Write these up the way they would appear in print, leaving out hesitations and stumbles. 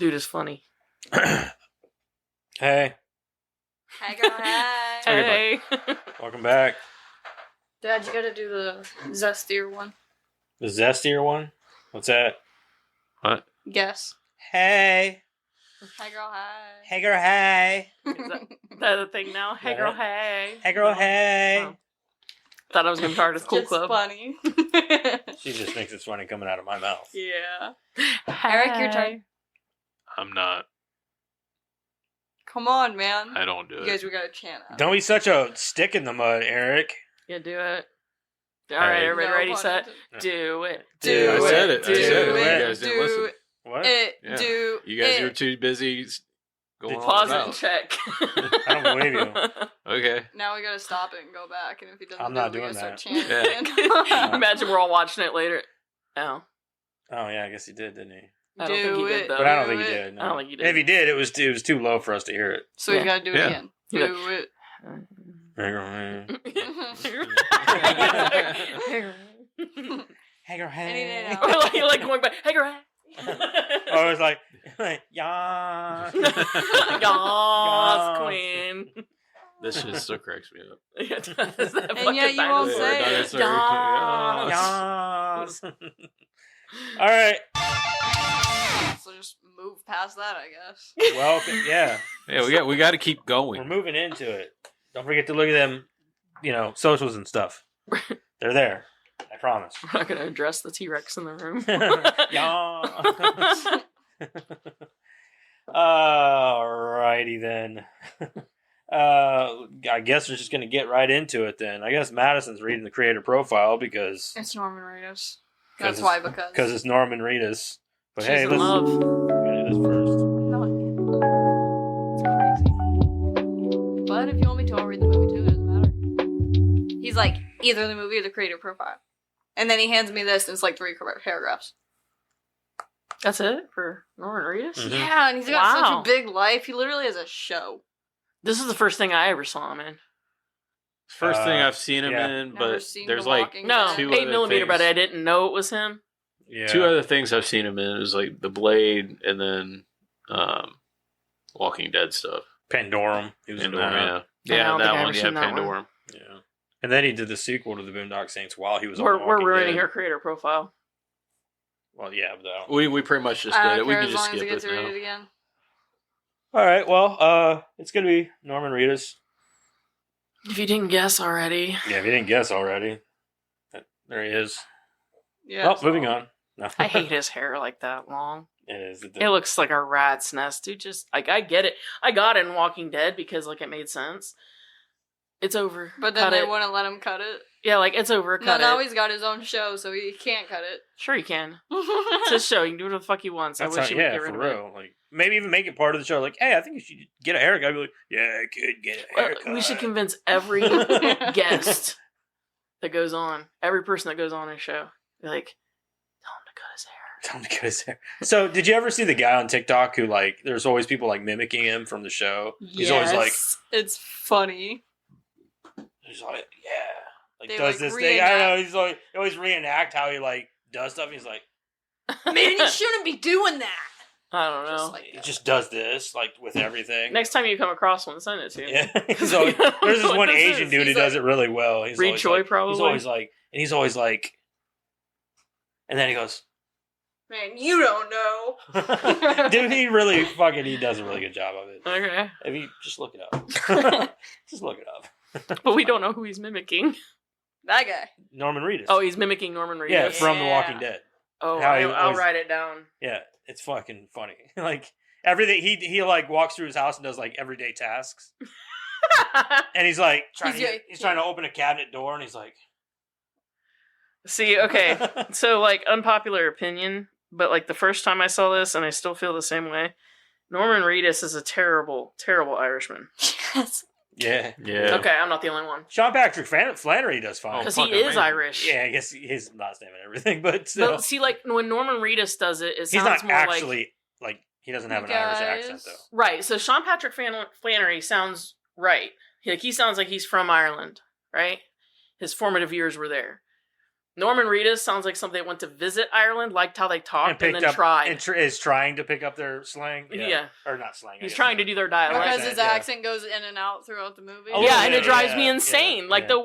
dude is funny. Hey. Hey, girl, hey. Hey. Welcome back. Dad, you gotta do the zestier one. The zestier one? What's that? What? Guess. Hey. Hey, girl, hey. Hey, girl, hey. Is that a thing now? Hey, girl, hey. Hey, girl, hey. Oh. Thought I was going to be part of the Cool It's Club. funny. She just thinks it's funny coming out of my mouth. Yeah. Eric, your turn. I'm not. Come on, man. I don't do You it. guys, we gotta chant out. Don't be such a stick in the mud, Eric. Yeah, do it. All right, everybody No ready, pun set? intended. Do it. Do I it. said it. Do I said it. it. You guys didn't listen. What? Yeah. Do You guys it. are too busy going on Pause it and about. check. I don't believe you. Okay. Now we gotta stop it and go back, and if he doesn't I'm do not it, we doing gotta start that. chanting Yeah. again. Imagine we're all watching it later. Oh. Oh, yeah, I guess he did, didn't he? I don't think he did, though. But I don't think Do he it. did. No. I don't think he did. If he did, it was too low for us to hear it. So we Yeah. gotta do it Yeah. again. Yeah. Do it. Hey, girl, hey. Hey, girl, Any day hey. now. Or like going back. Hey, girl. Oh, it was like, yeah. Yas, queen. This shit still cracks me up. And yet you won't say it. Yas. All right. So just move past that, I guess. Well, yeah. Yeah, we got to keep We're going. moving into it. Don't forget to look at them, socials and stuff. They're there. I promise. We're not going to address the T-Rex in the room. Yas. Alrighty then. I guess we're just gonna get right into it then. I guess Madison's reading the creator profile because It's Norman Reedus. 'cause That's it's- why, because it's Norman Reedus. But She's hey, in let's love. do this first. No, it's crazy. But if you want me to, I'll read the movie too. It doesn't matter. He's like either the movie or the creator profile, and then he hands me this, and it's like 3 paragraphs. That's it for Norman Reedus? Mhm. Yeah, and he's got such Wow. a big life. He literally has a show. This is the first thing I ever saw him in. First thing I've seen him yeah. in, Never but seen there's The like Walking No, Dead. 2 8 other millimeter, but things. I didn't know it was him. Yeah. 2 other things I've seen him in. It was like The Blade and then Walking Dead stuff. Pandorum. He was in Pandorum, that. yeah. I Yeah, don't think I've that ever one. Yeah, seen that one. Pandorum. Yeah. And then he did the sequel to the Boondock Saints while he was on We're Walking ruining Dead. her creator profile. Well, yeah, but that We pretty much just I did don't it. We care can as just long as he skip gets it to read now. it again. All right. Well, it's gonna be Norman Reedus. If you didn't guess already. Yeah, if you didn't guess already, there he is. Yeah. Well, moving on. No. I hate his hair like that long. It is. It looks like a rat's nest, dude. Just like I get it. I got it in Walking Dead because like it made sense. It's over. But then Cut they it. wouldn't let him cut it. Yeah, like it's over. No, Cut now it. he's got his own show, so he can't cut it. Sure, you can. It's his show. You can do what the fuck he wants. That's I wish how, he would yeah, get rid for of it. real. Like maybe even make it part of the show. Like, hey, I think you should get a haircut. I'd be like, yeah, I could get a haircut. We should convince every guest that goes on, every person that goes on his show, be like, tell him to cut his hair. Tell him to cut his hair. So, did you ever see the guy on TikTok who like? There's always people like mimicking him from the show. He's always like, it's funny. he's like, yeah, like They, does like, this thing. I don't know. reenact- He's like, he always reenact how he like does stuff. He's like, Man, you shouldn't be doing that. I don't know. Just like he just does this like with everything. Next time you come across one, send it to me. Yeah, he's always, there's this What one this Asian is. dude who He's does like- it really well. He's Reed always Choi, like, probably. He's always like, and he's always like, and then he goes, Man, you don't know. dude, he does a really good job of it. Okay. If you just look it up, just look it up. But we don't know who he's mimicking. That guy. Norman Reedus. Oh, he's mimicking Norman Reedus. yeah, from The Yeah. Walking Dead. Oh, how he I'll always- write it down. Yeah, it's fucking funny. Like everything he like walks through his house and does like everyday tasks, and he's like trying He's to open a cabinet door, and he's like, See, okay. So, like, unpopular opinion, but, like, the first time I saw this, and I still feel the same way, Norman Reedus is a terrible, terrible Irishman. Yes. yeah. Yeah. Okay, I'm not the only one. Sean Patrick Flannery does fine. Because Oh, he fucking is amazing. Irish. Yeah, I guess his last name and everything, but still, But see, like, when Norman Reedus does it, it he's sounds not more actually like he doesn't have an Irish Guys. accent though. Right, so Sean Patrick Flannery sounds right. He sounds like he's from Ireland, right? His formative years were there. Norman Reedus sounds like somebody that went to visit Ireland, liked how they talked, and then tried. And is trying to pick up their slang. Yeah. Or not slang. He's trying to do their dialect. Because his accent goes in and out throughout the movie. Oh, yeah, and yeah, it drives me yeah, insane. yeah, Like yeah.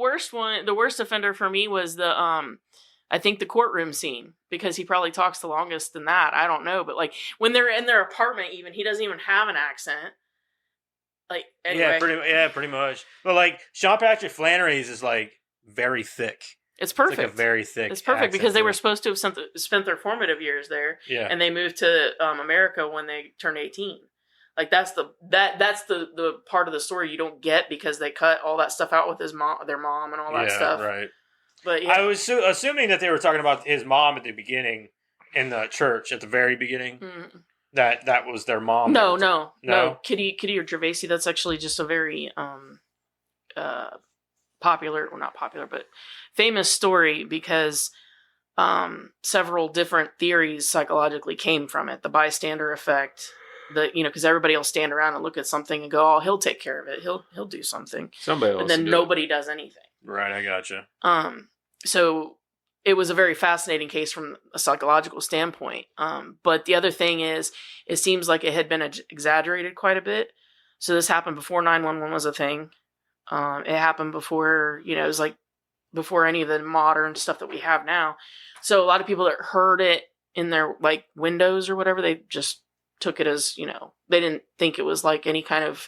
the worst offender for me was the I think the courtroom scene, because he probably talks the longest in that. I don't know, but like when they're in their apartment, even he doesn't even have an accent. Like anyway, pretty much. But like Sean Patrick Flannery's is like very thick. it's It's perfect. like a very thick. It's perfect accent because they to were it. supposed to have spent their formative years there, Yeah. and they moved to America when they turned 18. Like that's the part of the story you don't get because they cut all that stuff out with their mom, and all that stuff. Right. But yeah, I was assuming that they were talking about his mom at the beginning in the church at the very beginning. Mhm. That was their mom. No. No? Kitty or Gervaisi. That's actually just a very popular, well, not popular, but famous story because several different theories psychologically came from it. The bystander effect. Because everybody will stand around and look at something and go, "Oh, he'll take care of it. He'll do something," Somebody else. and then nobody does anything. Right, I gotcha. So it was a very fascinating case from a psychological standpoint. But the other thing is, it seems like it had been exaggerated quite a bit. So this happened before 911 was a thing. It happened before, it was like before any of the modern stuff that we have now. So a lot of people that heard it in their like windows or whatever, they just took it as, they didn't think it was like any kind of,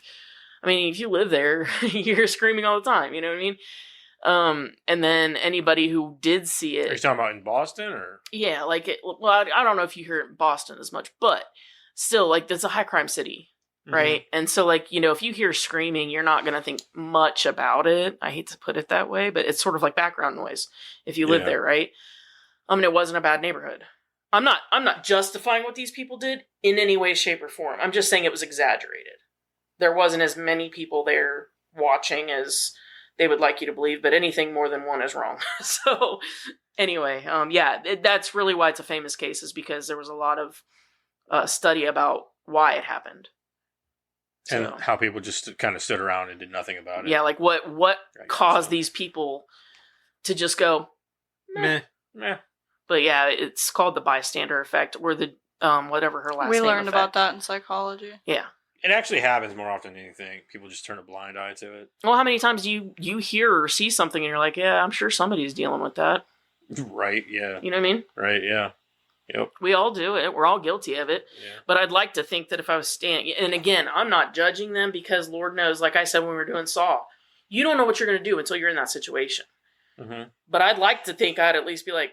I mean, if you live there, you're screaming all the time, you know what I mean? And then anybody who did see it. Are you talking about in Boston or? Yeah, like I don't know if you hear it in Boston as much, but still, like, that's a high crime city, right? Mm-hmm. And so, like, if you hear screaming, you're not going to think much about it. I hate to put it that way, but it's sort of like background noise if you live there, right? It wasn't a bad neighborhood. I'm not justifying what these people did in any way, shape, or form. I'm just saying it was exaggerated. There wasn't as many people there watching as they would like you to believe, but anything more than one is wrong. So anyway, that's really why it's a famous case, is because there was a lot of study about why it happened. And how people just kind of stood around and did nothing about it. Yeah, like what caused these people to just go, meh. But yeah, it's called the bystander effect, or the whatever her last name. We learned effect. about that in psychology. Yeah. It actually happens more often than anything. People just turn a blind eye to it. Well, how many times do you hear or see something and you're like, yeah, I'm sure somebody's dealing with that. Right, yeah. You know what I mean? Right, yeah. Yep. We all do it. We're all guilty of it. Yeah. But I'd like to think that if I was standing, and again, I'm not judging them because Lord knows, like I said when we were doing Saw, you don't know what you're going to do until you're in that situation. Mm-hmm. But I'd like to think I'd at least be like,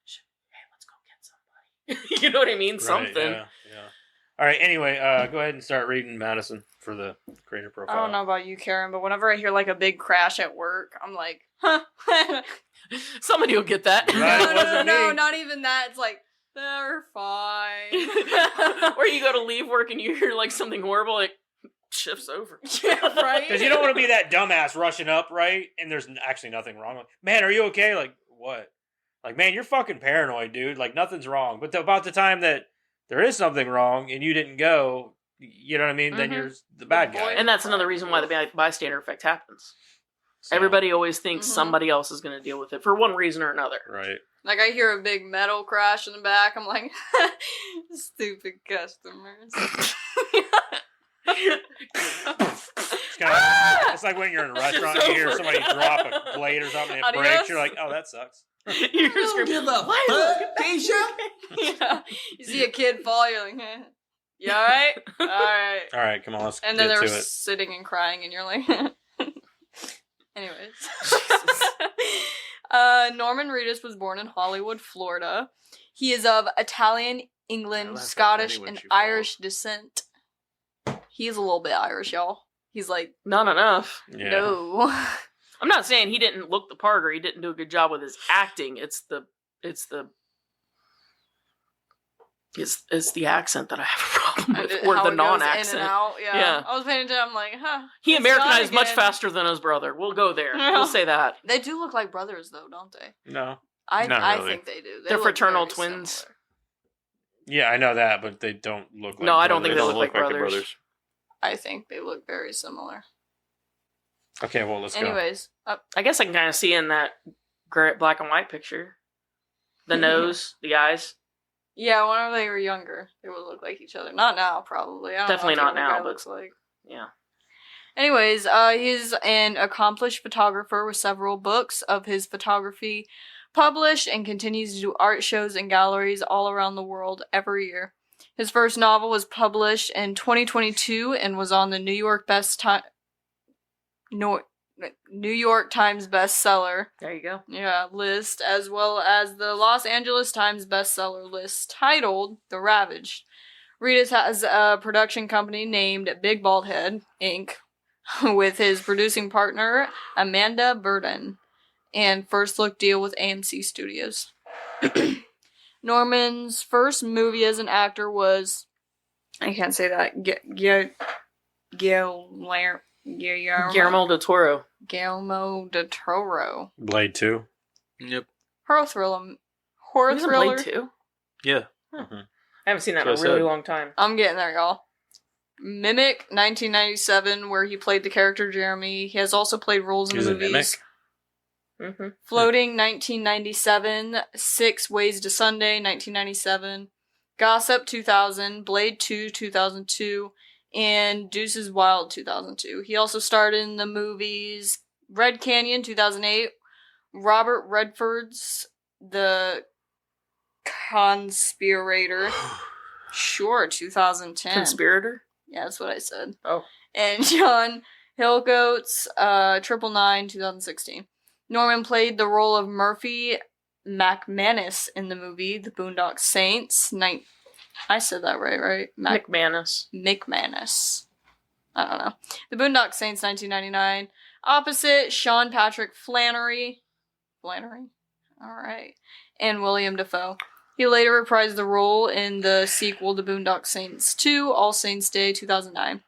hey, let's go get somebody. You know what I mean? Right, Something. Yeah. All right, anyway, go ahead and start reading Madison for the creator profile. I don't know about you, Karen, but whenever I hear like a big crash at work, I'm like, huh? Somebody will get that. Right. No, me. not even that. It's like, they're fine. Or you go to leave work and you hear like something horrible, like shifts over. Yeah, right. Because you don't want to be that dumbass rushing up, right? And there's actually nothing wrong. Like, man, are you okay? Like, what? Like, man, you're fucking paranoid, dude. Like, nothing's wrong. But about the time that there is something wrong and you didn't go, you know what I mean? Then you're the bad guy. And that's another reason why the bystander effect happens. So, Everybody always thinks somebody else is going to deal with it for one reason or another. Right. Like, I hear a big metal crash in the back. I'm like, stupid customers. It's like when you're in a restaurant and you hear somebody drop a plate or something and it Adios. breaks. You're like, oh, that sucks. You're screaming, Yeah. You see a kid fall, you're like, eh. You alright? Alright. All right, come on, let's And then get they're to it. sitting and crying, and you're like, anyways. Norman Reedus was born in Hollywood, Florida. He is of Italian, England, laugh at Scottish, Penny when and she falls. Irish descent. He's a little bit Irish, y'all. He's like, not enough. Yeah. no. I'm not saying he didn't look the part or he didn't do a good job with his acting. It's the accent that I have a problem with, or How the it goes non-accent. in and out. Yeah. Yeah. I was paying attention. I'm like, huh. He it's Americanized not much again. faster than his brother. We'll go there. Yeah. We'll say that. They do look like brothers, though, don't they? No. I Not really. think they do. They They're look fraternal very twins. similar. Yeah, I know that, but they don't look like No, I don't brothers. think they look like their brothers. I think they look very similar. Okay, well, let's go. Anyways, I guess I can kind of see in that black and white picture. The nose, the eyes. Yeah, whenever they were younger, they would look like each other. Not now, probably. I don't Definitely know not what the now, guy but- looks like. Yeah. Anyways, he's an accomplished photographer with several books of his photography published and continues to do art shows and galleries all around the world every year. His first novel was published in 2022 and was on the New York Times bestseller There you go. list, as well as the Los Angeles Times bestseller list, titled The Ravaged. Reedus has a production company named Big Bald Head, Inc., with his producing partner, Amanda Burden, and first look deal with AMC Studios. Norman's first movie as an actor was, I can't say that, Guillermo del Toro. Guillermo del Toro. Blade 2. Yep. Horror thriller. He was in Blade 2. Yeah. I haven't seen that in That's a what I really said. long time. I'm getting there, y'all. Mimic, 1997, where he played the character Jeremy. He has also played roles in He was the in Mimic? movies. Mm-hmm. Floating, 1997. 6 Ways to Sunday, 1997. Gossip, 2000. Blade 2, 2002. And Deuces Wild, 2002. He also starred in the movies Red Canyon, 2008. Robert Redford's The Conspirator. Sure, 2010. Conspirator? Yeah, that's what I said. Oh. And John Hillcoat's 999, 2016. Norman played the role of Murphy McManus in the movie The Boondock Saints. I said that right? McManus. McManus. I don't know. The Boondock Saints, 1999. Opposite, Sean Patrick Flannery. Alright. And William Dafoe. He later reprised the role in the sequel to Boondock Saints 2, All Saints Day, 2009.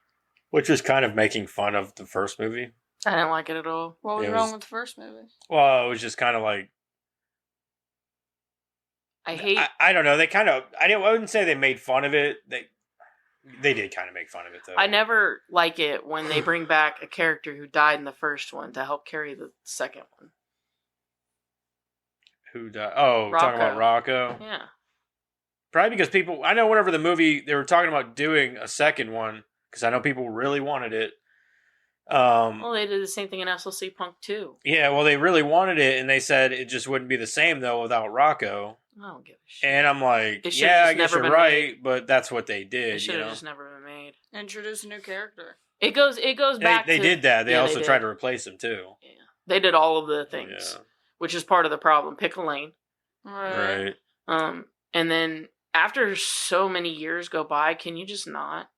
Which was kind of making fun of the first movie. I didn't like it at all. What was It wrong was- with the first movie? Well, it was just kind of like, I hate. I don't know. They kind of, I wouldn't say they made fun of it. They did kind of make fun of it, though. I never like it when they bring back a character who died in the first one to help carry the second one. Who died? Oh, talking about Rocco. Yeah. Probably because people, I know whenever the movie, they were talking about doing a second one, because I know people really wanted it. Well, they did the same thing in SLC Punk 2. Yeah, well, they really wanted it, and they said it just wouldn't be the same, though, without Rocco. I don't give a shit. And I'm like, It should've yeah, just I guess never you're been right, but that's what they It did, should you have know? just never been made. Introduce a new character. It goes back They to... did that. They Yeah, also did. tried to replace him, too. Yeah. They did all of the things, Yeah. which is part of the problem. Pick a lane. Right. And then after so many years go by, can you just not?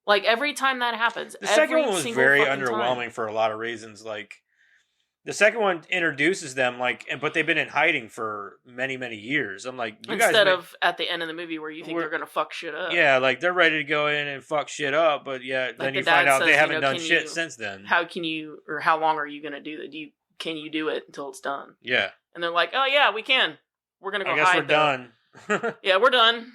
Like, every time that happens, The second every one was single very fucking underwhelming time. for a lot of reasons. Like, the second one introduces them, but they've been in hiding for many, many years. I'm like, you guys... Instead of at the end of the movie where you think We're- they're going to fuck shit up. Yeah, like, they're ready to go in and fuck shit up, but yeah, then the you find dad out they says, haven't done can shit you- since then. How can you, or how long are you going to do that? Can you do it until it's done? Yeah. And they're like, oh yeah, we can. We're going to go I guess hide we're though." done. Yeah, we're done.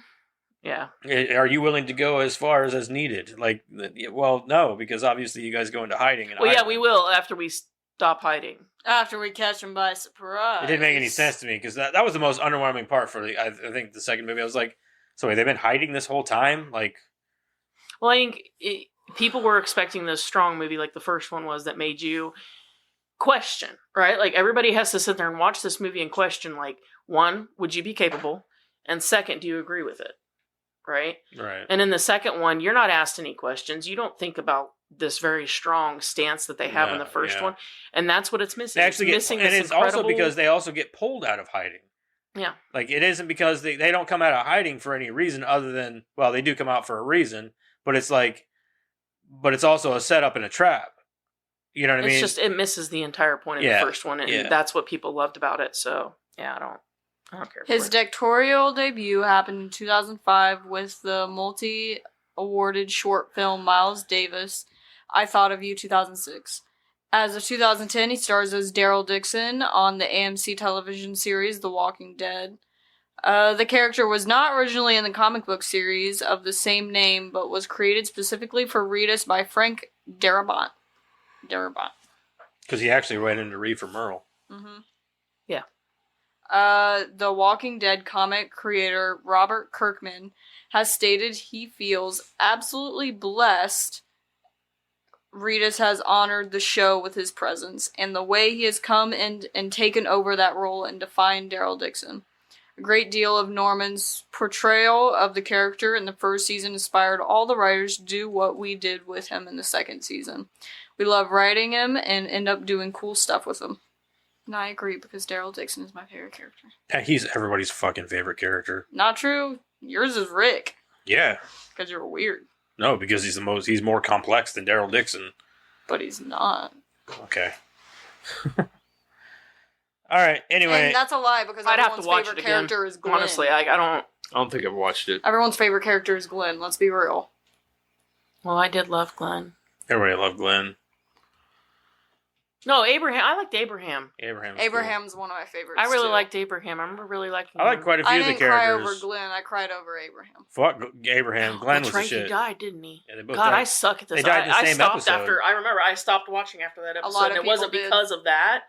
Yeah. Are you willing to go as far as needed? Like, well, no, because obviously you guys go into hiding. Well, yeah, we will after we stop hiding. After we catch him by surprise. It didn't make any sense to me because that was the most underwhelming part for I think the second movie. I was like, so wait, they've been hiding this whole time? Like, Well, I think people were expecting this strong movie like the first one was that made you question, right? Like, everybody has to sit there and watch this movie and question, like, one, would you be capable? And second, do you agree with it? Right? right. And in the second one, you're not asked any questions. You don't think about this very strong stance that they have in the first one. And that's what it's missing. They actually it's missing and this it's also incredible- because they also get pulled out of hiding. Yeah. Like, it isn't because they don't come out of hiding for any reason other than, well, they do come out for a reason, but it's like, but it's also a setup and a trap. You know what I mean? It's just, it misses the entire point of Yeah, the first one. And that's what people loved about it. So, yeah, I don't care. His directorial debut happened in 2005 with the multi-awarded short film Miles Davis, I Thought of You, 2006. As of 2010, he stars as Daryl Dixon on the AMC television series The Walking Dead. The character was not originally in the comic book series of the same name, but was created specifically for Reedus by Frank Darabont. because he actually went in to read for Merle. Mm-hmm. The Walking Dead comic creator Robert Kirkman has stated he feels absolutely blessed Reedus has honored the show with his presence and the way he has come in and taken over that role and defined Daryl Dixon. A great deal of Norman's portrayal of the character in the first season inspired all the writers to do what we did with him in the second season. We love writing him and end up doing cool stuff with him. And I agree, because Daryl Dixon is my favorite character. Yeah, he's everybody's fucking favorite character. Not true. Yours is Rick. Yeah. Because you're weird. No, because he's more complex than Daryl Dixon. But he's not. Okay. All right. Anyway, And that's a lie, because I'd have to everyone's watch favorite it again. character is Glenn. Honestly, I don't think I've watched it. Everyone's favorite character is Glenn. Let's be real. Well, I did love Glenn. everybody loved Glenn. No, Abraham. I liked Abraham. Abraham's one of my favorites. I really too. liked Abraham. I remember really liking I like him. quite a few I of the didn't cry over characters. Glenn. I cried over Abraham. Fuck Abraham. Glenn That's was right, the shit. he died, didn't he? Yeah, they both God, died. I suck at this. They died in the I same stopped episode. after. I remember I stopped watching after that episode, lot of and it wasn't people did. because of that.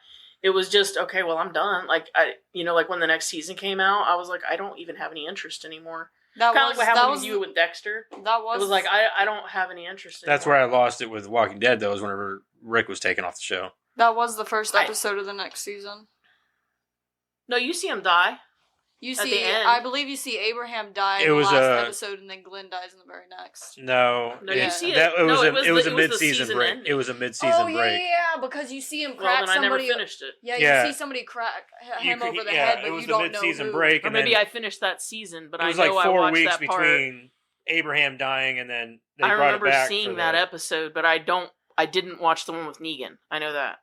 It was just okay. Well, I'm done. Like like when the next season came out, I was like, I don't even have any interest anymore. Kind of like what happened with you with Dexter. That was. It was like I don't have any interest. That's anymore. where I lost it with Walking Dead, though, is whenever Rick was taken off the show. That was the first episode of the next season. No, you see him die. You At see, the end. I believe you see Abraham die in It the was, last episode, and then Glenn dies in the very next. No, No, you see it. It was, No, a, it was it was the- a it was the mid-season season break. ending. It was a mid-season break. Yeah, because you see him Well, crack then I never somebody. finished it. Yeah, Yeah. you see somebody crack You him could- over the yeah, head, it but was you the don't know mid-season who. break, Or and maybe then I finished that season, but it was I like know I 4 watched weeks that part. between Abraham dying and then they I brought remember it back seeing for that the- episode, but I didn't watch the one with Negan. I know that.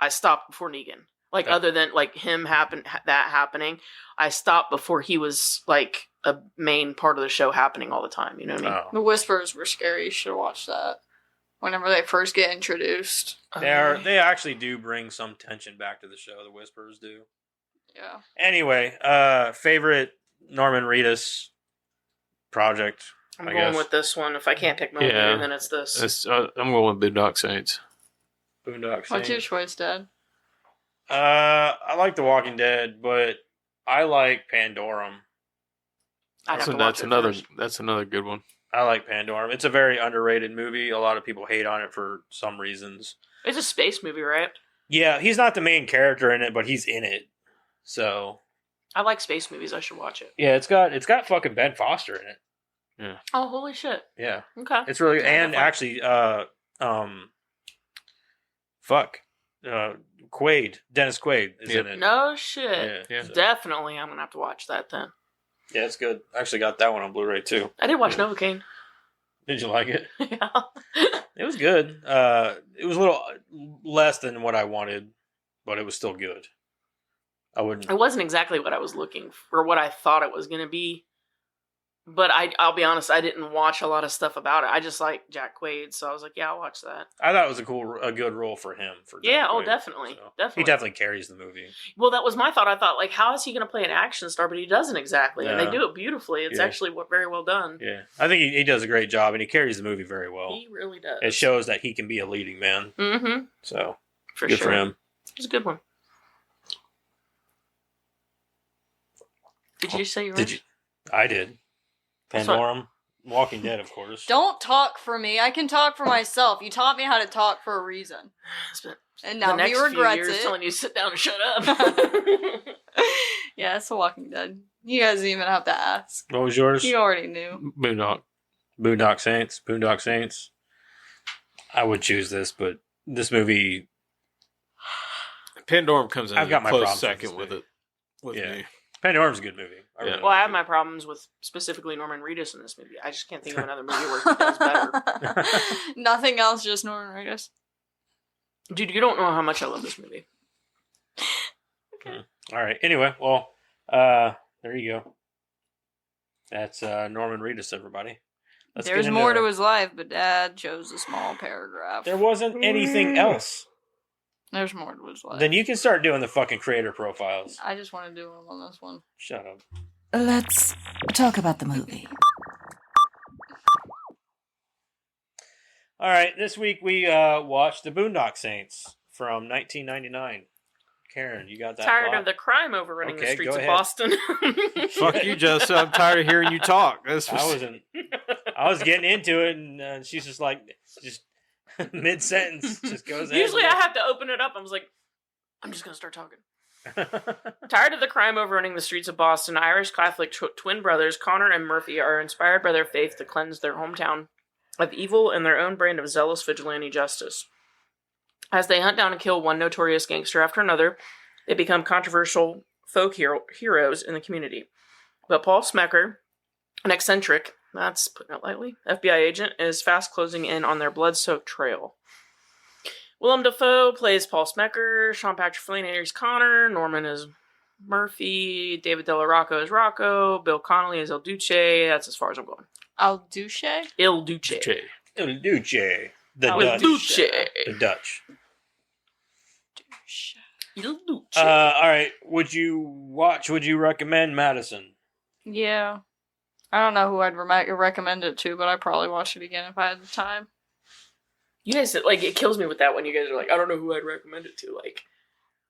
I stopped before Negan. Like, Yeah. other than, like, that happening, I stopped before he was, like, a main part of the show happening all the time. You know what I mean? Oh. The Whispers were scary. You should watch that. Whenever they first get introduced. They actually do bring some tension back to the show. The Whisperers do. Yeah. Anyway, favorite Norman Reedus project. I'm I going guess. with this one. If I can't pick my Yeah. own, then it's this. I'm going with Boondock Saints. Boondock Saints. What's your choice, Dad? I like The Walking Dead, but I like Pandorum. I'd have So to watch it first. that's another good one. I like Pandorum. It's a very underrated movie. A lot of people hate on it for some reasons. It's a space movie, right? Yeah, he's not the main character in it, but he's in it. So I like space movies. I should watch it. yeah, it's got fucking Ben Foster in it. Oh, holy shit. Yeah, Okay. it's really Yeah, and definitely. actually, Quaid, Dennis Quaid is Yep. in it. No shit. Yeah, Yeah. Definitely, I'm gonna have to watch that then. yeah, it's good. I actually got that one on Blu-ray too. I did watch Novocaine. Did you like it? Yeah. It was good. It was a little less than what I wanted, but it was still good. I wouldn't. It wasn't exactly what I was looking for, what I thought it was going to be. But I'll be honest, I didn't watch a lot of stuff about it. I just like Jack Quaid, so I was like, yeah, I'll watch that. I thought it was a good role for him. For Jack Yeah, oh, Quaid, definitely. so. Definitely. He definitely carries the movie. Well, that was my thought. I thought, like, how is he going to play an action star? But he doesn't exactly. And Yeah. they do it beautifully. It's Yeah. actually very well done. Yeah, I think he does a great job, and he carries the movie very well. He really does. It shows that he can be a leading man. Mm-hmm. So For good sure. for him. It's a good one. Did you say you were? Did you? I did. That's what- Pandorum, Walking Dead, of course. Don't talk for me. I can talk for myself. You taught me how to talk for a reason. It's been And the now next he few regrets years it. telling you to sit down and shut up. Yeah, it's The Walking Dead. You guys didn't even have to ask. What was yours? You already knew. Boondock. Boondock Saints. Boondock Saints. I would choose this, but this movie. Pandorum comes in I've got a my close problems with second this with movie. it. With Yeah. me. Pandorum's a good movie. Yeah. really Well, I like have it. my problems with specifically Norman Reedus in this movie. I just can't think of another movie where he does better. Nothing else, just Norman Reedus. Dude, you don't know how much I love this movie. All right. Anyway, well, there you go. That's Norman Reedus, everybody. Let's There's get into more to his life, but Dad chose a small paragraph. There wasn't anything else. There's more to his life. Then you can start doing the fucking creator profiles. I just want to do one on this one. Shut up. Let's talk about the movie. All right. This week we watched The Boondock Saints from 1999. Karen, you got that? Tired plot? of the crime overrunning the Okay, streets go of ahead. Boston. Fuck you, Joseph. I'm tired of hearing you talk. This was... I was getting into it, and she's just like, just mid sentence, just goes. Usually I have to open it up. I was like, I'm just gonna start talking. Tired of the crime overrunning the streets of Boston, Irish Catholic twin brothers Connor and Murphy are inspired by their faith to cleanse their hometown of evil and their own brand of zealous vigilante justice. As they hunt down and kill one notorious gangster after another, they become controversial folk heroes in the community. But Paul Smecker, an eccentric, that's putting it lightly, FBI agent, is fast closing in on their blood-soaked trail. Willem Dafoe plays Paul Smecker, Sean Patrick Flannery is Connor, Norman is Murphy, David Della Rocco is Rocco, Bill Connolly is El Duce. That's as far as I'm going. Al Duce? Il Duce. Il Duce. The Oh, Dutch. Duce. The Dutch. Il Duce. All right. Would you recommend Madison? Yeah. I don't know who I'd recommend it to, but I'd probably watch it again if I had the time. You guys, like, it kills me with that when you guys are like, I don't know who I'd recommend it to. Like,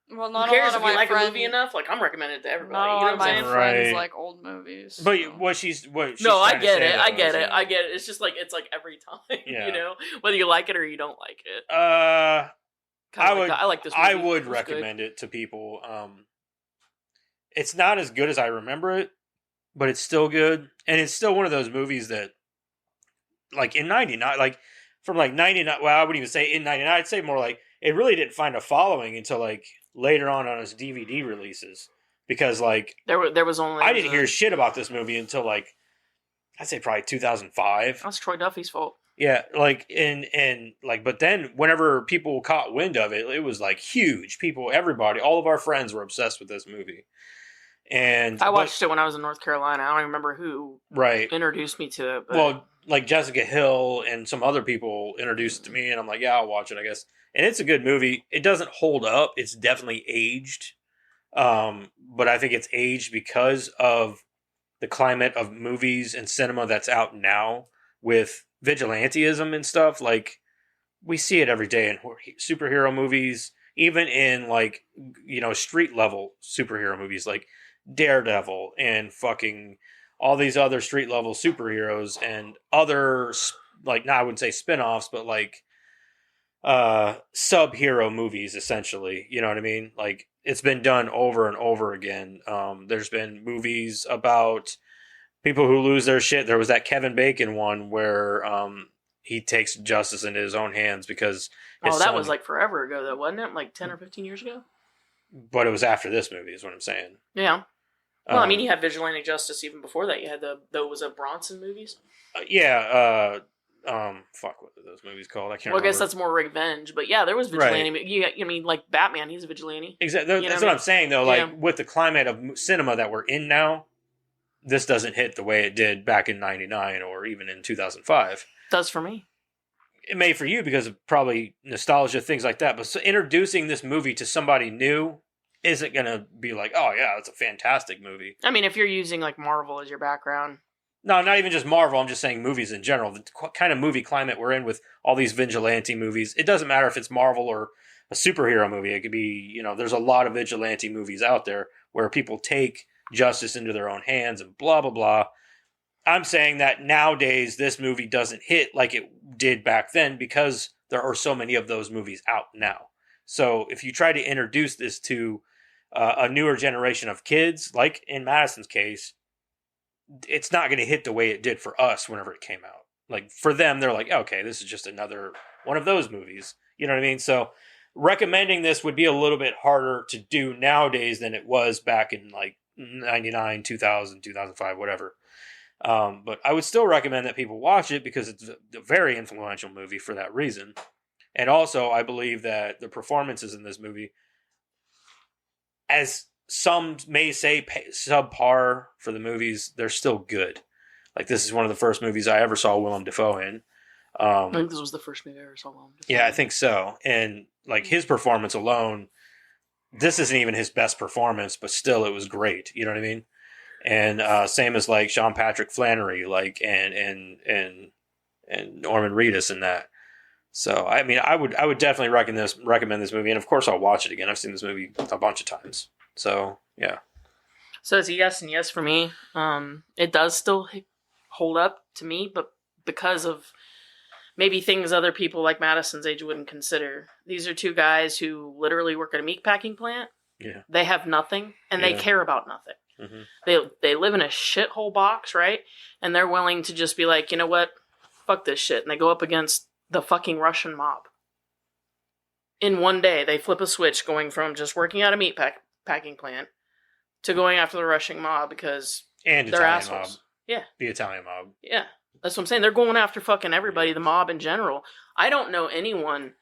Well, who not a cares lot if of you my like friends. a movie enough? Like, I'm recommending it to everybody. Not a You lot know of what my I'm saying? friends Right. like old movies. But so. what she's No, I trying to get say, it. I though, get is, it. I get it. It's just like, it's like every time, Yeah. you know? Whether you like it or you don't like it. I I like this movie. I would It was recommend it to people. It's not as good as I remember it, but it's still good, and it's still one of those movies that, like in '99, like from like '99. Well, I wouldn't even say in '99. I'd say more like it really didn't find a following until like later on its DVD releases, because like There was only... I didn't hear shit about this movie until like I'd say probably 2005. That's Troy Duffy's fault. Yeah, like and like, but then whenever people caught wind of it, it was like huge. Everybody, all of our friends were obsessed with this movie. And I watched it when I was in North Carolina. I don't even remember who right. introduced me to it. But Well, like Jessica Hill and some other people introduced it to me, and I'm like, yeah, I'll watch it, I guess. And it's a good movie. It doesn't hold up. It's definitely aged, but I think it's aged because of the climate of movies and cinema that's out now with vigilantism and stuff. Like, we see it every day in superhero movies, even in like, you know, street level superhero movies like Daredevil and fucking all these other street level superheroes and other, like, I wouldn't say spin-offs, but like sub-hero movies, essentially. You know what I mean? Like, it's been done over and over again. There's been movies about people who lose their shit. There was that Kevin Bacon one where he takes justice into his own hands because his that son, was like forever ago, though, wasn't it? Like 10 or 15 years ago? but it was after this movie, is what I'm saying. Yeah. Well, I mean, you had Vigilante Justice even before that. You had was it Bronson movies? Fuck, what are those movies called? I can't Well, I remember. guess that's more revenge, but yeah, there was vigilante. I mean, like Batman, he's a vigilante. Exactly. You know That's what I what mean? I'm saying, though. Like, Yeah. with the climate of cinema that we're in now, this doesn't hit the way it did back in '99 or even in 2005. Does for me. It may for you because of probably nostalgia, things like that. But so introducing this movie to somebody new isn't going to be like, oh, yeah, it's a fantastic movie. I mean, if you're using like Marvel as your background, No, not even just Marvel. I'm just saying movies in general. The kind of movie climate we're in with all these vigilante movies. It doesn't matter if it's Marvel or a superhero movie. It could be, you know, there's a lot of vigilante movies out there where people take justice into their own hands and blah, blah, blah. I'm saying that nowadays this movie doesn't hit like it did back then because there are so many of those movies out now. So if you try to introduce this to a newer generation of kids, like in Madison's case, it's not going to hit the way it did for us whenever it came out. Like, for them, they're like, okay, this is just another one of those movies. You know what I mean? So recommending this would be a little bit harder to do nowadays than it was back in like 99, 2000, 2005, whatever. But I would still recommend that people watch it because it's a very influential movie for that reason. And also, I believe that the performances in this movie, as some may say subpar for the movies, they're still good. Like, this is one of the first movies I ever saw Willem Dafoe in. I think this was the first movie I ever saw. Yeah, I think so. And like, his performance alone, this isn't even his best performance, but still it was great. You know what I mean? And same as like Sean Patrick Flannery, like and Norman Reedus in that. So I mean, I would definitely recommend this movie, and of course I'll watch it again. I've seen this movie a bunch of times. So yeah. So it's a yes and yes for me. It does still hold up to me, but because of maybe things other people like Madison's age wouldn't consider. These are two guys who literally work at a meat packing plant. Yeah. They have nothing, and they care about nothing. Mm-hmm. They live in a shithole box, right? And they're willing to just be like, you know what? Fuck this shit. And they go up against the fucking Russian mob. In one day, they flip a switch going from just working at a meat packing plant to going after the Russian mob because and they're Italian assholes. mob. Yeah. The Italian mob. Yeah. That's what I'm saying. They're going after fucking everybody, the mob in general. I don't know anyone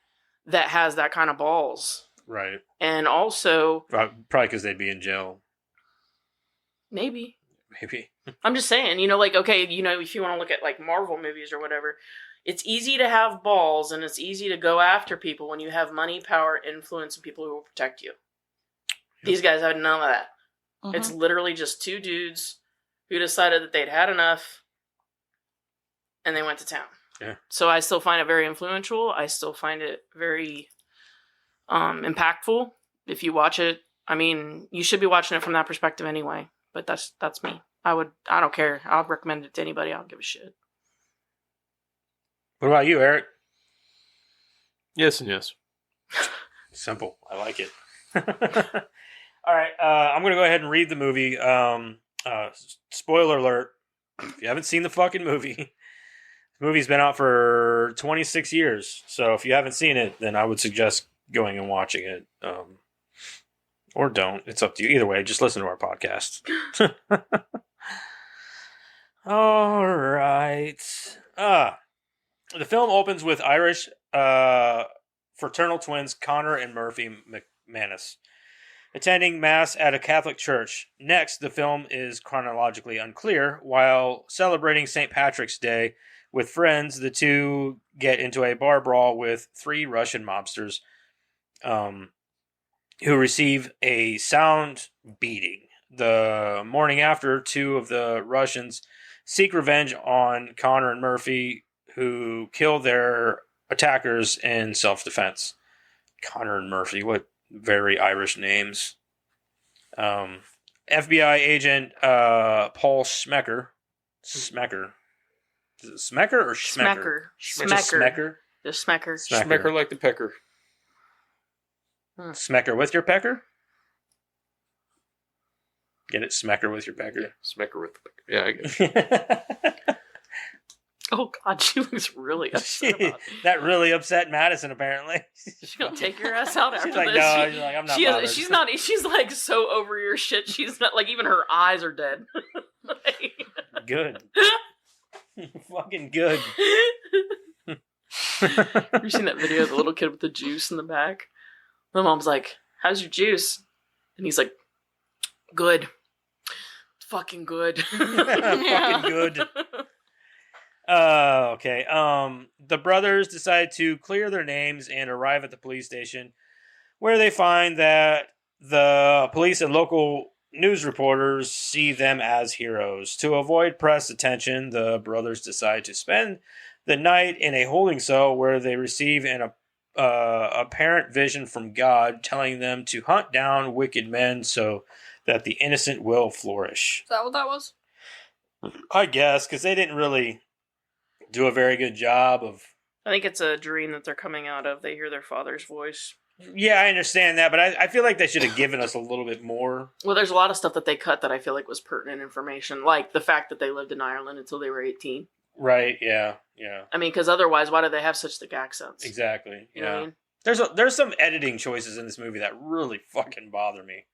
that has that kind of balls. Right. And also... Probably because they'd be in jail. Maybe. Maybe. I'm just saying, you know, like, okay, you know, if you want to look at, like, Marvel movies or whatever, it's easy to have balls and it's easy to go after people when you have money, power, influence, and people who will protect you. Yep. These guys have none of that. Mm-hmm. It's literally just two dudes who decided that they'd had enough and they went to town. Yeah. So I still find it very influential. I still find it very impactful. If you watch it, I mean, you should be watching it from that perspective anyway. But that's me. I don't care. I'll recommend it to anybody. I don't give a shit. What about you, Eric? Yes and yes. Simple. I like it. All right. I'm going to go ahead and read the movie. Spoiler alert. If you haven't seen the fucking movie, the movie's been out for 26 years. So if you haven't seen it, then I would suggest going and watching it. Or don't. It's up to you. Either way, just listen to our podcast. All right. The film opens with Irish fraternal twins Connor and Murphy McManus attending Mass at a Catholic church. Next, the film is chronologically unclear. While celebrating St. Patrick's Day with friends, the two get into a bar brawl with three Russian mobsters who receive a sound beating. The morning after, two of the Russians seek revenge on Connor and Murphy, who kill their attackers in self-defense. Connor and Murphy, what very Irish names. FBI agent Paul Smecker. Smecker. Is it Smecker or Schmecker? Smecker. The Smecker. Smecker like the pecker. Smecker with your pecker? Get it? Smecker with your pecker? Yeah, Smecker with the pecker. Yeah, I get it. Oh, God, she looks really upset about it. That really upset Madison, apparently. She's going to take your ass out after she's like, this. No, she's like, I'm not bothered. She's not, she's like so over your shit. She's not, like, even her eyes are dead. Good. Fucking good. Have you seen that video of the little kid with the juice in the back? The mom's like, how's your juice? And he's like, good. Fucking good. Fucking good. Okay. The brothers decide to clear their names and arrive at the police station, where they find that the police and local news reporters see them as heroes. To avoid press attention, the brothers decide to spend the night in a holding cell where they receive an apparent vision from God, telling them to hunt down wicked men so that the innocent will flourish. Is that what that was? I guess, because they didn't really do a very good job of... I think it's a dream that they're coming out of. They hear their father's voice. Yeah, I understand that, but I feel like they should have given us a little bit more. Well, there's a lot of stuff that they cut that I feel like was pertinent information, like the fact that they lived in Ireland until they were 18. Right, yeah. I mean, because otherwise, why do they have such thick accents? Exactly, You know what I mean? There's some editing choices in this movie that really fucking bother me.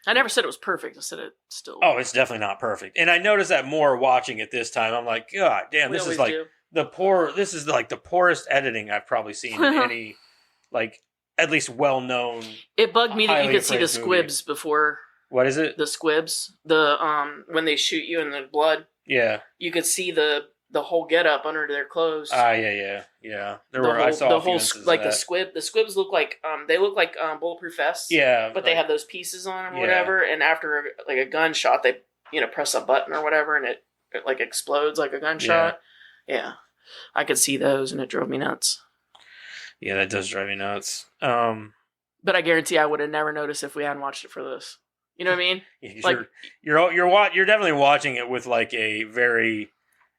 I never said it was perfect. I said it still... Oh, it's definitely not perfect. And I noticed that more watching it this time. I'm like, God damn, this is like the poorest editing I've probably seen in any, like, at least well-known... It bugged me that you could see the squibs movie. before... What is it? The squibs. When they shoot you in the blood. Yeah. You could see the whole get-up under their clothes. Yeah. I saw the whole like the squib. The squibs look like they look like bulletproof vests. Yeah, but they have those pieces on them or whatever. And after like a gunshot, they press a button or whatever, and it like explodes like a gunshot. Yeah, I could see those, and it drove me nuts. Yeah, that does drive me nuts. But I guarantee I would have never noticed if we hadn't watched it for this. You know what I mean? Like- you're definitely watching it with like a very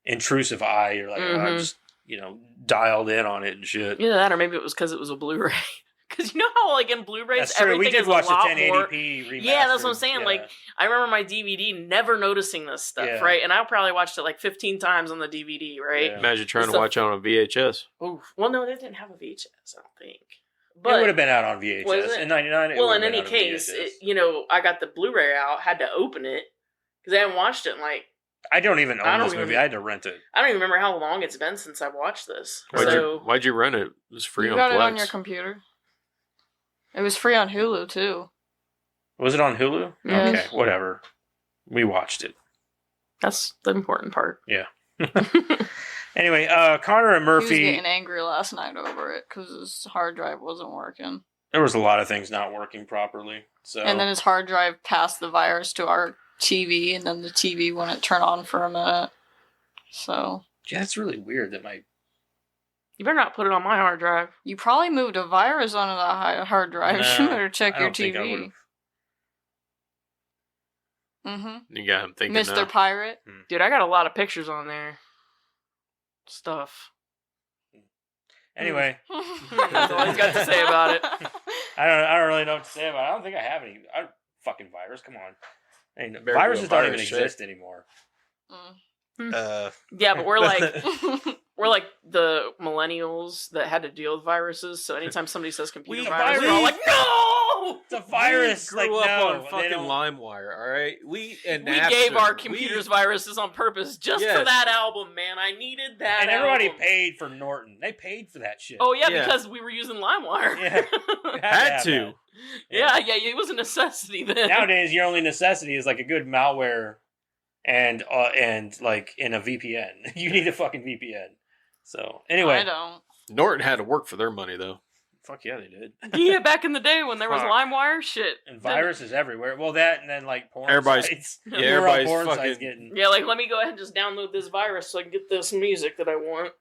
intrusive eye. You're like, oh, I'm Mhm. just dialed in on it and shit. Either that, or maybe it was because it was a Blu-ray. Because you know how like in Blu-rays, That's true. everything We did is watch a the lot 1080p more. remastered. Yeah, that's what I'm saying. Yeah. Like I remember my DVD never noticing this stuff, Yeah. right? And I probably watched it like 15 times on the DVD, right? Yeah. Imagine trying It's to the- watch it on a VHS. Oof. Well, no, they didn't have a VHS, I don't think. It would But have been out on VHS Was it? in '99. well, in any case, I got the Blu-ray out, had to open it because I hadn't watched it in like I don't even I own don't this even- movie. I had to rent it. I don't even remember how long it's been since I've watched this. Why'd you rent it? It was free You on got it Plex. on your computer. It was free on Hulu too. Was it on Hulu? Yes. Okay, whatever. We watched it. That's the important part. Anyway, Connor and He was Murphy. getting angry last night over it because his hard drive wasn't working, There was a lot of things not working properly. So and then his hard drive passed the virus to our TV, and then the TV wouldn't turn on for a minute. So yeah, it's really weird that my You better not put it on my hard drive. you probably moved a virus onto the hard drive. No, You better check I your don't think I TV. would've. Mm-hmm. You got him thinking Mr. now. Pirate. Dude, I got a lot of pictures on there. Stuff. Anyway, That's all he's got to say about it. I don't really know what to say about it. I don't think I have any. Fucking virus. Come on. I mean, Better viruses do a don't even virus check. exist anymore. Yeah, but we're like Mm. we're like the millennials that had to deal with viruses. So anytime somebody says computer We- virus, we're all we- like, no! It's a virus. We grew like, up no, on they fucking don't- LimeWire, all right? We We gave our computers viruses on purpose just for Yes. that album, man. I needed that. And everybody album. paid for Norton. They paid for that shit. Oh yeah, Yeah. because we were using LimeWire. Yeah. You Had have to. yeah, it was a necessity then. Nowadays, your only necessity is like a good malware and like in a VPN. You need a fucking VPN. So anyway, I don't. Norton had to work for their money, though. fuck yeah, they did. Yeah, back in the day when there was Fuck. LimeWire, shit. And viruses everywhere. Well, that and then like porn Everybody's- sites. Yeah, You're on everybody's porn fucking- sites getting. Yeah, like let me go ahead and just download this virus so I can get this music that I want.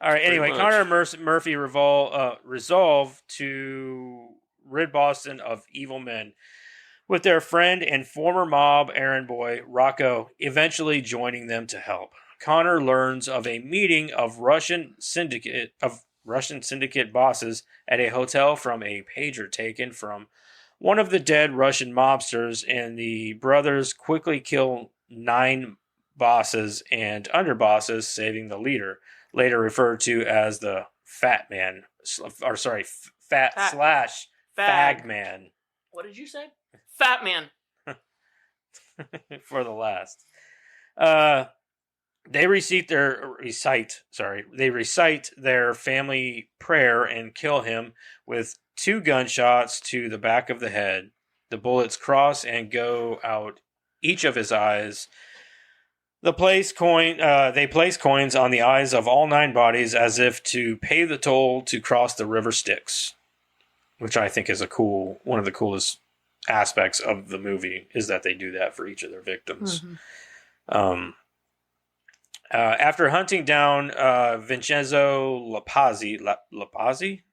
All right. Anyway, much. Connor and Murphy resolve to rid Boston of evil men, with their friend and former mob errand boy Rocco eventually joining them to help. Connor learns of a meeting of Russian syndicate bosses at a hotel from a pager taken from one of the dead Russian mobsters, and the brothers quickly kill 9 bosses and underbosses, saving the leader, later referred to as the Fat Man, Fat Fag. slash Fag Man What did you say? Fat man. for the last. They recite their family prayer and kill him with 2 gunshots to the back of the head. The bullets cross and go out each of his eyes. They place coins on the eyes of all 9 bodies as if to pay the toll to cross the river Styx, which I think is one of the coolest aspects of the movie, is that they do that for each of their victims. Mm-hmm. After hunting down Vincenzo Lapazzi,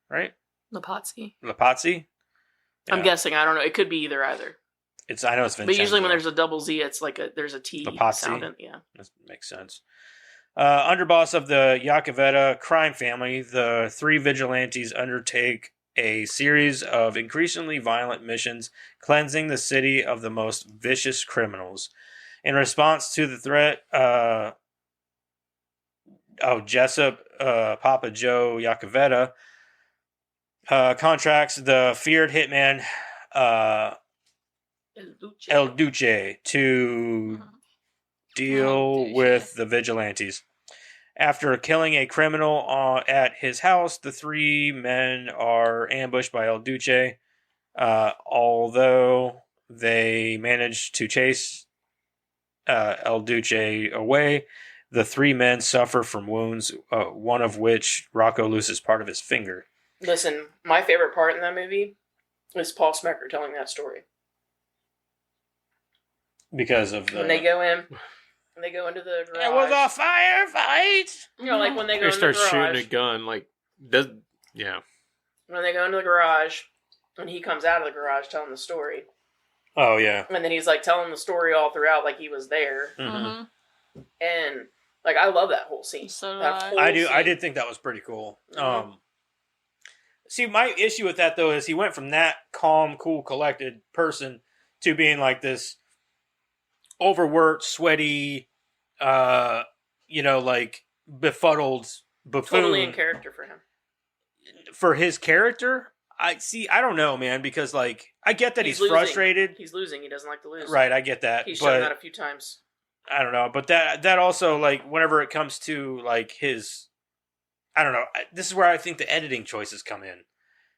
right? Lapazzi. Lapazzi? I'm Yeah. guessing. I don't know. It could be either. I know it's Vincenzo. But usually when there's a double Z, it's like there's a T Lapazzi? sound in. Yeah. That makes sense. Underboss of the Yakavetta crime family, the 3 vigilantes undertake a series of increasingly violent missions, cleansing the city of the most vicious criminals. In response to the threat, Jessup, Papa Joe Yakavetta, contracts the feared hitman El Duce to deal with the vigilantes. After killing a criminal at his house, the 3 men are ambushed by El Duce. Although they manage to chase El Duce away, the 3 men suffer from wounds, one of which Rocco loses part of his finger. Listen, my favorite part in that movie is Paul Smecker telling that story. Because of the... When they go in And they go into the garage. It was a firefight. You know, like when they go He into the starts garage. shooting a gun, yeah. When they go into the garage, and he comes out of the garage telling the story. Oh, yeah. And then he's, like, telling the story all throughout like he was there. Mm-hmm. And, like, I love that whole scene. So do That I. whole I do. scene. I did think that was pretty cool. Mhm. See, my issue with that though is he went from that calm, cool, collected person to being like this overworked, sweaty, like befuddled buffoon. Totally in character for him. For his character, I don't know, man, because like I get that he's losing. frustrated. He's losing. He doesn't like to lose. Right, I get that. He's but shown that a few times. I don't know, but that also, like, whenever it comes to like his, I don't know. This is where I think the editing choices come in,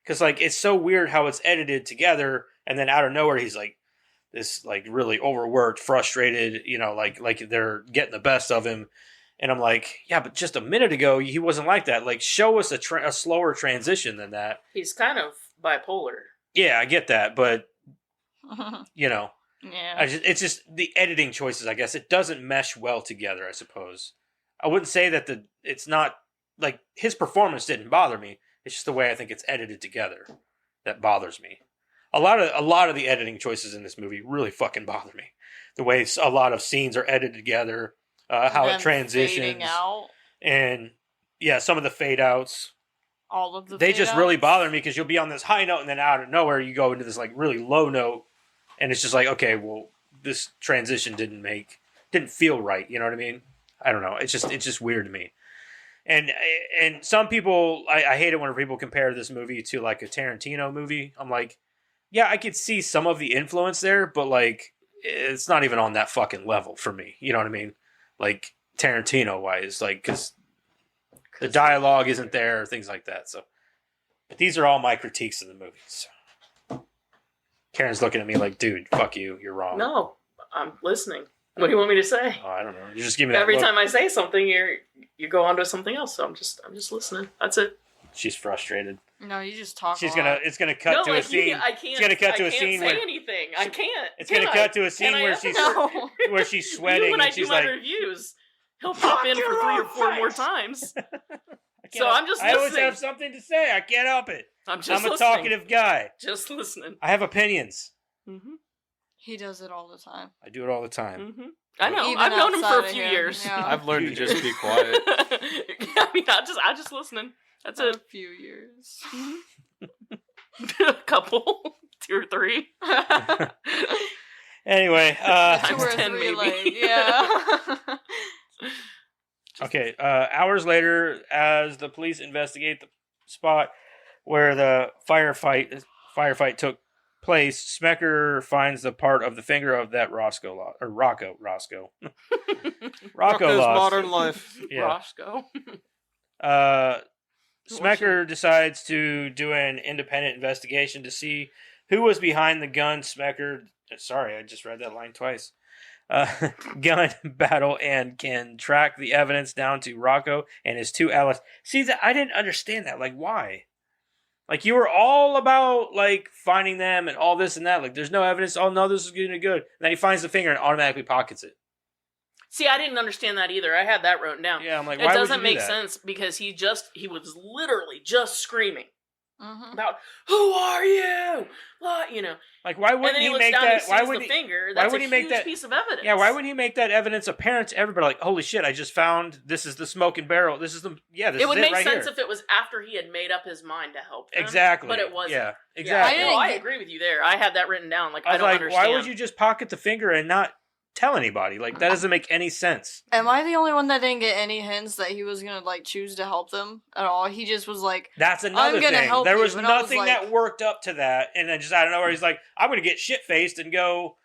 because like it's so weird how it's edited together, and then out of nowhere he's like this like really overworked, frustrated, like they're getting the best of him, and I'm like, yeah, but just a minute ago he wasn't like that. Like, show us a slower transition than that. He's kind of bipolar. Yeah, I get that, but Yeah. it's just the editing choices. I guess it doesn't mesh well together. I suppose I wouldn't say that it's not like his performance didn't bother me. It's just the way I think it's edited together that bothers me. A lot of the editing choices in this movie really fucking bother me. The way a lot of scenes are edited together, how it transitions, fading out. and yeah, some of the fade outs. All of the They fade just really outs. bother me because you'll be on this high note and then out of nowhere you go into this like really low note, and it's just like, okay, well, this transition didn't feel right. You know what I mean? I don't know. It's just weird to me. And some people, I hate it whenever people compare this movie to like a Tarantino movie. I'm like, yeah, I could see some of the influence there, but like, it's not even on that fucking level for me. You know what I mean? Like Tarantino wise, like, because the dialogue isn't there, things like that. So, but these are all my critiques of the movie. So. Karen's looking at me like, dude, fuck you, you're wrong. No, I'm listening. What do you want me to say? Oh, I don't know. You just give me that Every look. time I say something, you go on to something else. So I'm just listening. That's it. She's frustrated. No, you just talk. It's gonna cut to a scene. I can't. It's gonna cut to a I scene can't say where anything. I can't. it's gonna cut to a scene where she's No. where she's sweating When I and do she's my like, reviews, he'll pop in for 3 or 4 more times. So I'm just I always listening. have something to say. I can't help it. I'm I'm a listening. talkative guy. Just listening. I have opinions. Mm-hmm. He does it all the time. I do it all the time. Mm-hmm. I know. Even I've known him for outside a of few him, years. yeah. I've learned to just be quiet. I mean, I just listening. That's For it. a few years. A couple, 2 or 3. Anyway, Two or 10 three, maybe. like, yeah. okay. Hours later, as the police investigate the spot where the firefight took place, Smecker finds the part of the finger of that Rocco Rocco's lost. Modern Life. Yeah. Roscoe. Smecker decides to do an independent investigation to see who was behind the gun. Sorry, I just read that line twice. Gun battle and can track the evidence down to Rocco and his 2 allies. See, I didn't understand that. Like, why? Like, you were all about, like, finding them and all this and that. Like, there's no evidence. Oh, no, this is going to be good. And then he finds the finger and automatically pockets it. See, I didn't understand that either. I had that wrote down. Yeah, I'm like, It why doesn't would you do make that? sense because he was literally just screaming Mhm. about, who are you? What, you know. Like, why And wouldn't then he he looks make down that? and he Why sees would the he? finger. why That's would a he make huge that- piece of evidence. Yeah, why wouldn't he make that evidence apparent to everybody? Like, holy shit, I just found this is the smoking barrel. This is It would make right sense here. if it was after he had made up his mind to help them. Exactly. But it wasn't. Yeah, Yeah, exactly. no, I agree with you there. I had that written down. Like, I I was don't like, understand. why would you just pocket the finger and not tell anybody? Like, that doesn't make any sense. Am I the only one that didn't get any hints that he was gonna like choose to help them at all? He just was like, That's another gonna thing. help There you, was and I was nothing like- that worked up to that, and then just I don't know where he's like, I'm gonna get shit faced and go.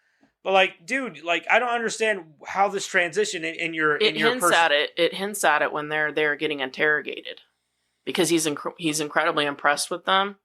But like, dude, like I don't understand how this transition in your It hints person. at it. It hints at it when they're getting interrogated, because he's incredibly impressed with them,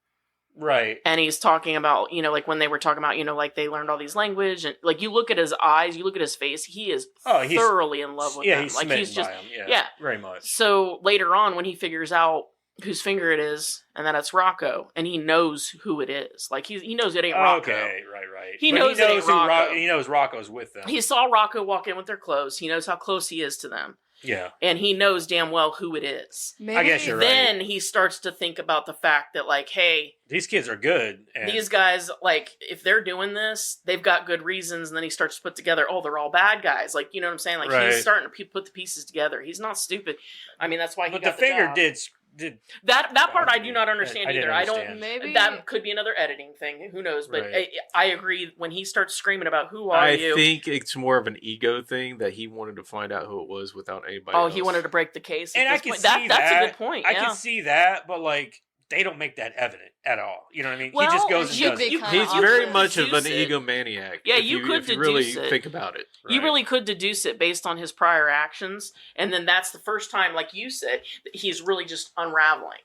Right. and he's talking about, you know, like when they were talking about, you know, like they learned all these language, and like you look at his eyes, you look at his face, he is Oh, he's thoroughly in love with yeah, them. he's Like smitten he's just by him. Yeah, yeah. very much. So later on, when he figures out whose finger it is, and that it's Rocco, and he knows who it is. Like he knows it ain't Rocco. Okay, right. He knows it ain't Rocco. He knows Rocco's with them. He saw Rocco walk in with their clothes. He knows how close he is to them. Yeah. And he knows damn well who it is. Maybe. I guess you're right. Then he starts to think about the fact that, like, hey, These kids are good. And these guys, like, if they're doing this, they've got good reasons. And then he starts to put together, oh, they're all bad guys. Like, you know what I'm saying? Like, Right. he's starting to put the pieces together. He's not stupid. I mean, that's why he But got the finger job. did That part I do not understand I didn't either. I don't. understand. Maybe That could be another editing thing. Who knows? But Right. I agree. When he starts screaming about who are I you, think it's more of an ego thing that he wanted to find out who it was without anybody oh, else. he wanted to break the case. And at I this can point. see That's that. a good point. I Yeah. can see that, but like they don't make that evident at all. You know what I mean? Well, he just goes and should does be it. kind of He's very obvious. much of an Deduce it. egomaniac. Yeah, if you could if you really deduce it. think about it. You Right. really could deduce it based on his prior actions, and then that's the first time, like you said, that he's really just unraveling.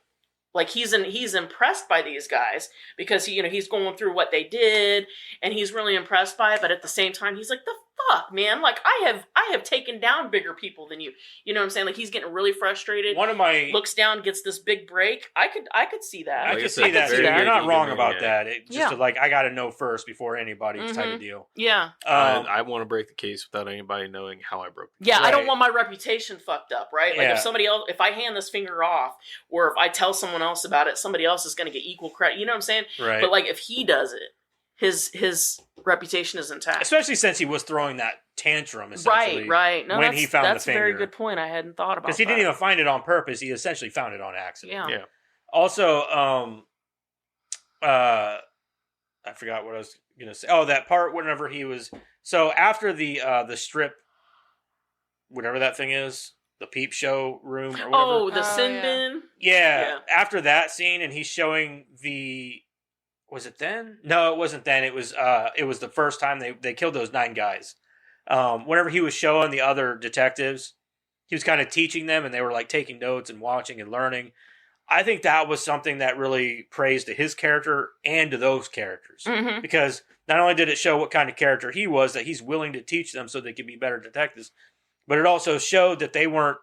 Like he's impressed by these guys because he's going through what they did, and he's really impressed by it. But at the same time, he's like, the fuck, man! Like I have taken down bigger people than you. You know what I'm saying? Like he's getting really frustrated. One of my Looks down, gets this big break. I could see that. I Like can I said, see that very too. You're big not wrong egomaniac. about that. It just Yeah. like I got to know first before anybody type Mhm. of deal. Yeah. I want to break the case without anybody knowing how I broke it. Yeah, I don't Right. want my reputation fucked up, right? Like Yeah. if I hand this finger off, or if I tell someone else about it, somebody else is going to get equal credit. You know what I'm saying? Right. But like if he does it, his reputation is intact. Especially since he was throwing that tantrum essentially. Right. No, when he found that's the a very finger. good point. I hadn't thought about Because he didn't that. even find it on purpose. He essentially found it on accident. Yeah. Yeah. Also, I forgot what I was gonna say. Oh, that part whenever he was after the strip, whatever that thing is, the peep show room or whatever. Oh, the Oh, sin yeah. bin. Yeah, after that scene, and he's showing the. Was it then? No, it wasn't then. It was the first time they killed those 9 guys. Whenever he was showing the other detectives, he was kind of teaching them, and they were like taking notes and watching and learning. I think that was something that really praised to his character and to those characters. Mm-hmm. Because not only did it show what kind of character he was, that he's willing to teach them so they could be better detectives, but it also showed that they weren't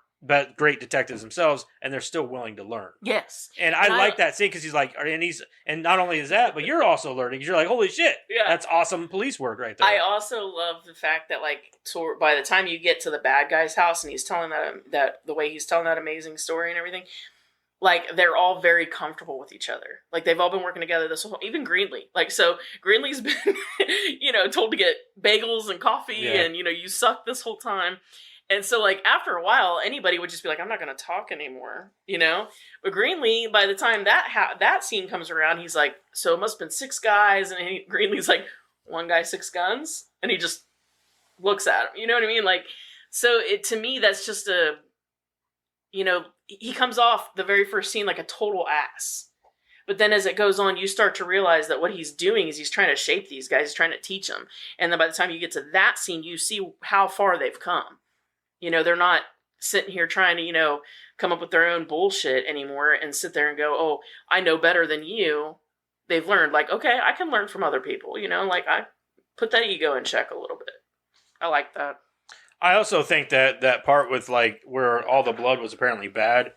great detectives themselves, and they're still willing to learn. Yes. And I like that scene because he's like, and not only is that, but you're also learning. You're like, holy shit, Yeah. that's awesome police work right there. I also love the fact that by the time you get to the bad guy's house and he's telling that the way he's telling that amazing story and everything, like they're all very comfortable with each other. Like they've all been working together this whole, even Greenlee. Like so Greenlee's been told to get bagels and coffee and you suck this whole time. And so, like, after a while, anybody would just be like, I'm not going to talk anymore, But Greenlee, by the time that scene comes around, he's like, so it must have been 6 guys. And Greenlee's like, 1 guy, 6 guns? And he just looks at him. You know what I mean? Like, so to me, that's just he comes off the very first scene like a total ass. But then as it goes on, you start to realize that what he's doing is he's trying to shape these guys. He's trying to teach them. And then by the time you get to that scene, you see how far they've come. They're not sitting here trying to, come up with their own bullshit anymore and sit there and go, oh, I know better than you. They've learned, like, okay, I can learn from other people, like I put that ego in check a little bit. I like that. I also think that part with, like, where all the blood was apparently bad,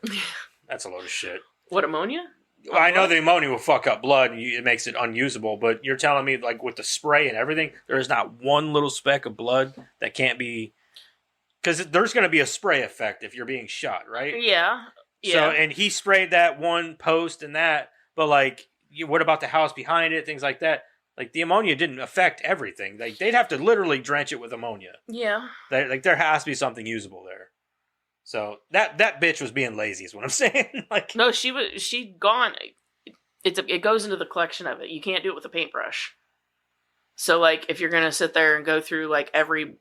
that's a load of shit. What, ammonia? Well, I know the ammonia will fuck up blood and it makes it unusable, but you're telling me, like, with the spray and everything, there is not one little speck of blood that can't be... Because there's going to be a spray effect if you're being shot, right? Yeah. So, and he sprayed that one post and that, but, like, what about the house behind it, things like that? Like, the ammonia didn't affect everything. Like, they'd have to literally drench it with ammonia. Yeah. There has to be something usable there. So, that bitch was being lazy is what I'm saying. Like, No, she gone. It goes into the collection of it. You can't do it with a paintbrush. So, like, if you're going to sit there and go through, like, every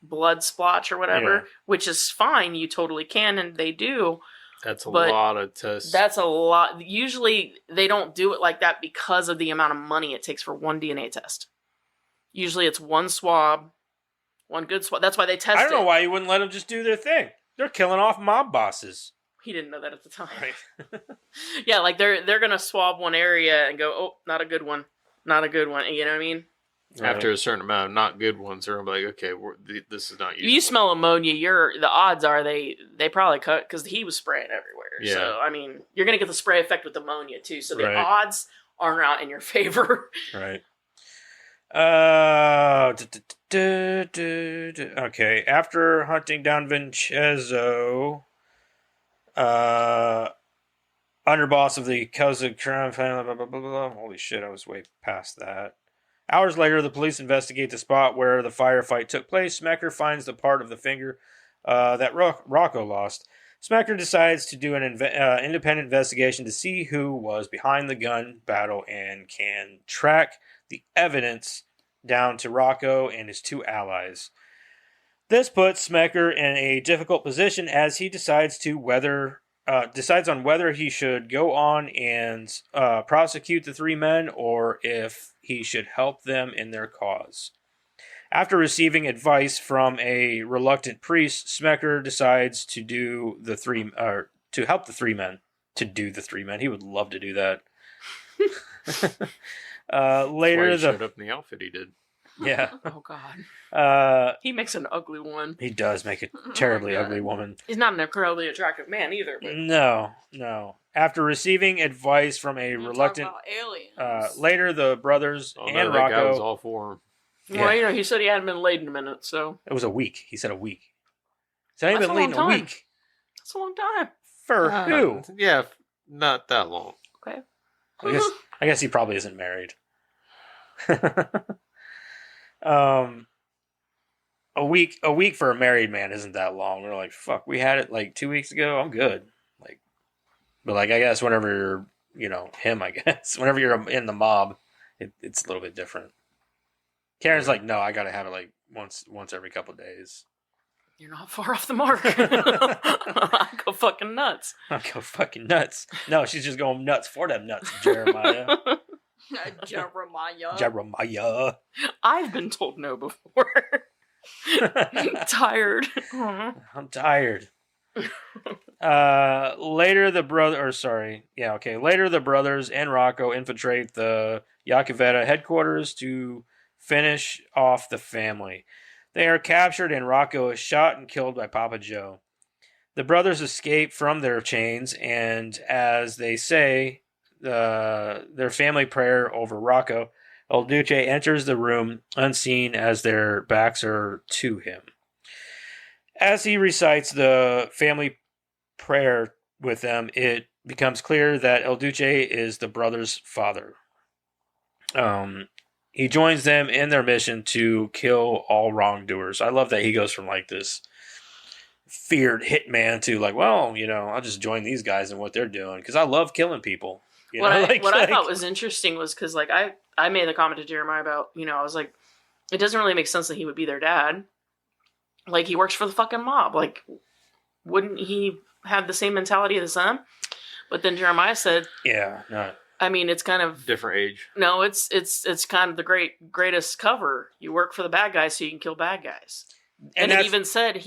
blood splotch or whatever, which is fine, you totally can, and they do. That's a But lot of tests. That's a lot. Usually, they don't do it like that because of the amount of money it takes for one DNA test. Usually, it's one swab, one good swab. That's why they test it. I don't know why you wouldn't let them just do their thing. They're killing off mob bosses. He didn't know that at the time. Right. Yeah, like they're gonna swab one area and go, oh, not a good one, not a good one. You know what I mean? After a certain amount of not good ones, they're gonna be like, okay, this is not useful. You smell ammonia. The odds are they probably cut because he was spraying everywhere. Yeah. So, I mean, you're going to get the spray effect with ammonia, too. So the Right. odds are not in your favor. Right. Okay. After hunting down Vincenzo, underboss of the Kazakh crime family, blah, blah, blah, blah. Holy shit, I was way past that. Hours later, the police investigate the spot where the firefight took place. Smecker finds the part of the finger that Rocco lost. Smecker decides to do an independent investigation to see who was behind the gun battle and can track the evidence down to Rocco and his two allies. This puts Smecker in a difficult position as he decides on whether he should go on and prosecute the three men or if he should help them in their cause. After receiving advice from a reluctant priest, Smecker decides to help the three men. To do the three men, he would love to do that. Later, he showed up in the outfit he did. Yeah. Oh, God. He makes an ugly one. He does make a terribly God. ugly woman. He's not an incredibly attractive man either. But No. After receiving advice from a We're reluctant, talking about aliens. later the brothers Oh, and no, that guy was Rocco. all for him. Well, you know, he said he hadn't been laid in a minute, so It was a week. He said a week. So I ain't That's been a leading long a time. week. that's a long time. For who? Yeah, not that long. Okay. I guess he probably isn't married. A week for a married man isn't that long. We're like, fuck, we had it like 2 weeks ago. I'm good. But I guess whenever you're, him, I guess whenever you're in the mob, it's a little bit different. Karen's like, no, I gotta have it like once every couple of days. You're not far off the mark. I go fucking nuts. I go fucking nuts. No, she's just going nuts for them nuts, Jeremiah. Jeremiah. I've been told no before. Tired. Aw. I'm tired. Later the brothers and Rocco infiltrate the Yakavetta headquarters to finish off the family. They are captured and Rocco is shot and killed by Papa Joe. The brothers escape from their chains and, as they say their family prayer over Rocco, El Duce enters the room unseen as their backs are to him. As he recites the family prayer with them, it becomes clear that El Duce is the brothers' father. He joins them in their mission to kill all wrongdoers. I love that he goes from this feared hitman to I'll just join these guys in what they're doing because I love killing people. What I thought was interesting was because I made the comment to Jeremiah about I was like, it doesn't really make sense that he would be their dad. He works for the fucking mob. Wouldn't he have the same mentality as them? But then Jeremiah said, yeah, no. I mean, it's kind of Different age. no, it's kind of the greatest cover. You work for the bad guys so you can kill bad guys. And he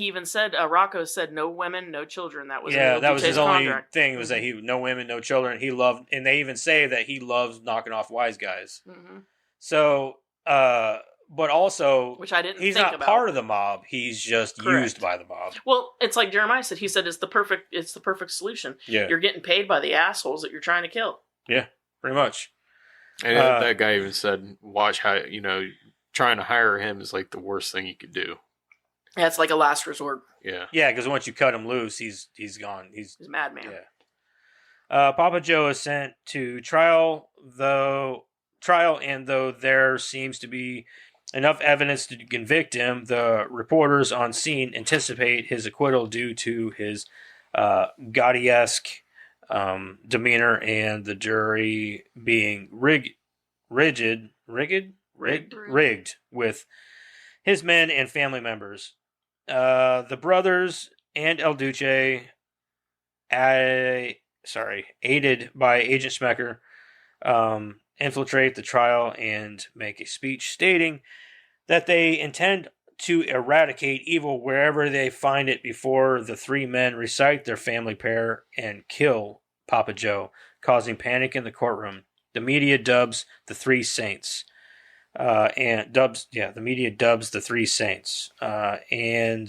even said, Rocco said, no women, no children. That was that was his only contract. thing was that he no women, no children. He loved, and they even say that he loves knocking off wise guys. Mm-hmm. So, but also, Which I didn't. He's think not about. part of the mob. He's just Correct. used by the mob. Well, it's like Jeremiah said. He said it's the perfect solution. Yeah, You're getting paid by the assholes that you're trying to kill. yeah, pretty much. And that guy even said, watch how, trying to hire him is the worst thing you could do. Yeah, it's like a last resort. Yeah. Yeah, because once you cut him loose, he's gone. He's a madman. Yeah. Papa Joe is sent to trial, and though there seems to be enough evidence to convict him, the reporters on scene anticipate his acquittal due to his gaudy-esque demeanor and the jury being rigged with his men and family members. The brothers and El Duce, aided by Agent Smecker, infiltrate the trial and make a speech stating that they intend to eradicate evil wherever they find it before the three men recite their family prayer and kill Papa Joe, causing panic in the courtroom. The media dubs the three saints. The media dubs the three saints. And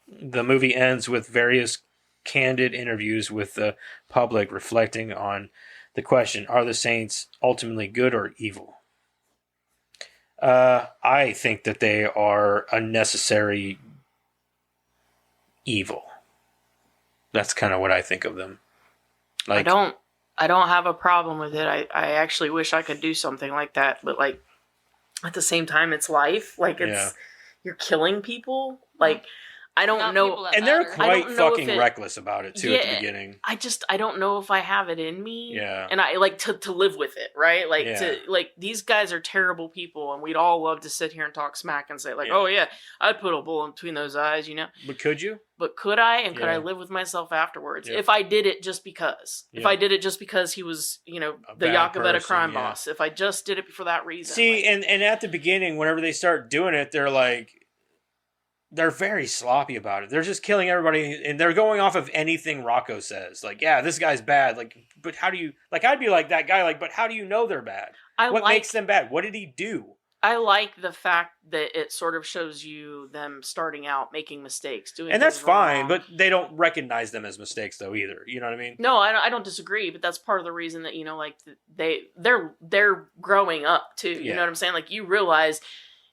the movie ends with various candid interviews with the public reflecting on the question, are the Saints ultimately good or evil? I think that they are a necessary evil. That's kind of what I think of them. I don't have a problem with it. I actually wish I could do something like that, but like at the same time, it's life. Like you're killing people. Like I don't know, and they're quite fucking reckless about it too at the beginning. I don't know if I have it in me. Yeah, and I like to live with it, right? Like these guys are terrible people, and we'd all love to sit here and talk smack and say like, oh yeah, I'd put a bullet between those eyes, you know. But could you? But could I? And could I live with myself afterwards? If I did it just because. If I did it just because he was, you know, the Yakavetta crime boss. If I just did it for that reason. See, and at the beginning, whenever they start doing it, they're very sloppy about it. They're just killing everybody, and they're going off of anything Rocco says. Like, yeah, this guy's bad. Like, but how do you... Like, I'd be like that guy, like, but how do you know they're bad? What makes them bad? What did he do? I like the fact that it sort of shows you them starting out, making mistakes, doing and that's fine, wrong. but they don't recognize them as mistakes, though, either. You know what I mean? No, I don't disagree, but that's part of the reason that, you know, like, they're growing up, too. You know what I'm saying? Like, you realize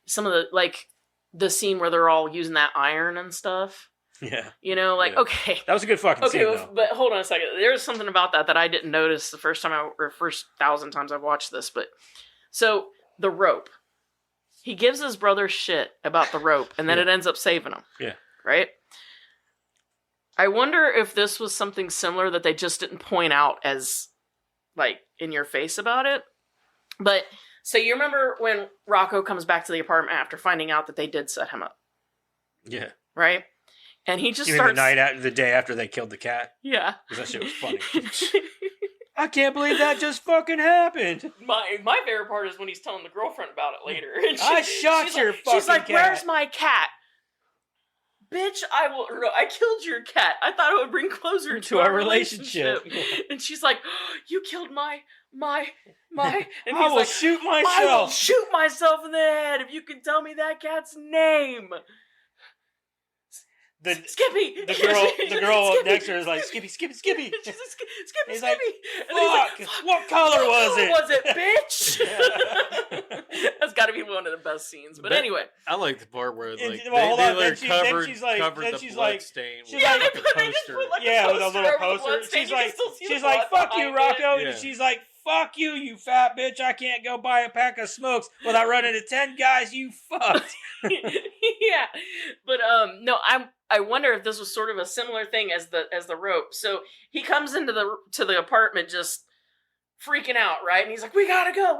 some of the, like... The scene where they're all using that iron and stuff. Yeah. You know, like, okay. That was a good fucking scene, though. But hold on a second. There's something about that I didn't notice the first 1,000 times I've watched this. But, so, the rope. He gives his brother shit about the rope, and then it ends up saving him. Yeah. Right? I wonder if this was something similar that they just didn't point out as, like, in your face about it. But... So you remember when Rocco comes back to the apartment after finding out that they did set him up? Yeah. Right? And he just starts... the day after they killed the cat? Yeah. Because that shit was funny. I can't believe that just fucking happened. My favorite part is when he's telling the girlfriend about it later. And I shot your fucking cat. She's like, where's my cat? Bitch, I killed your cat. I thought it would bring closer to our relationship. And she's like, oh, you killed my and I will shoot myself. I will shoot myself in the head if you can tell me that cat's name. Skippy. The girl next to her is like, Skippy. Skippy. Skippy. He's like, fuck. What color was it? Was it, bitch? That's got to be one of the best scenes. But anyway, I like the part where like they covered the blood stain. She's like, with a little poster. She's like, fuck you, Rocco. And she's like, fuck you, you fat bitch. I can't go buy a pack of smokes without running to 10 guys you fucked. Yeah. But no, I wonder if this was sort of a similar thing as the rope. So he comes into the apartment just freaking out, right? And he's like, we gotta go.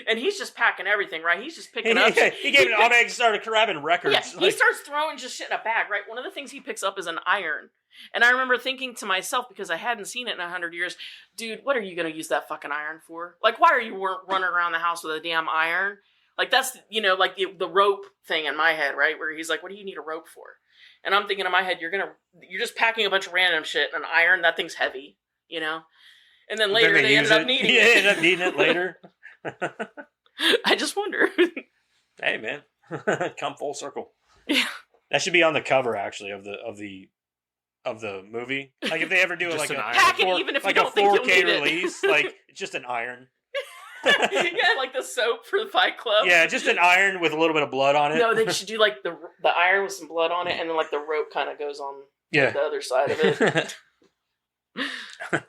And he's just packing everything, right? He's just picking up. He gave it all back and started grabbing records. Yeah, he starts throwing just shit in a bag, right? One of the things he picks up is an iron. And I remember thinking to myself, because I hadn't seen it in 100 years, dude, what are you going to use that fucking iron for? Like, why are you running around the house with a damn iron? Like, that's, you know, like the rope thing in my head, right? Where he's like, what do you need a rope for? And I'm thinking in my head, you're just packing a bunch of random shit in an iron. That thing's heavy, you know? And then later they ended up needing it. Yeah, ended up needing it later. I just wonder. Hey, man. Come full circle. Yeah. That should be on the cover, actually, of the movie. Like, if they ever do it like a 4K release, like, it's just an iron. Yeah, like the soap for the Fight Club. Yeah, just an iron with a little bit of blood on it. No, they should do like the iron with some blood on it, and then like the rope kind of goes on the other side of it.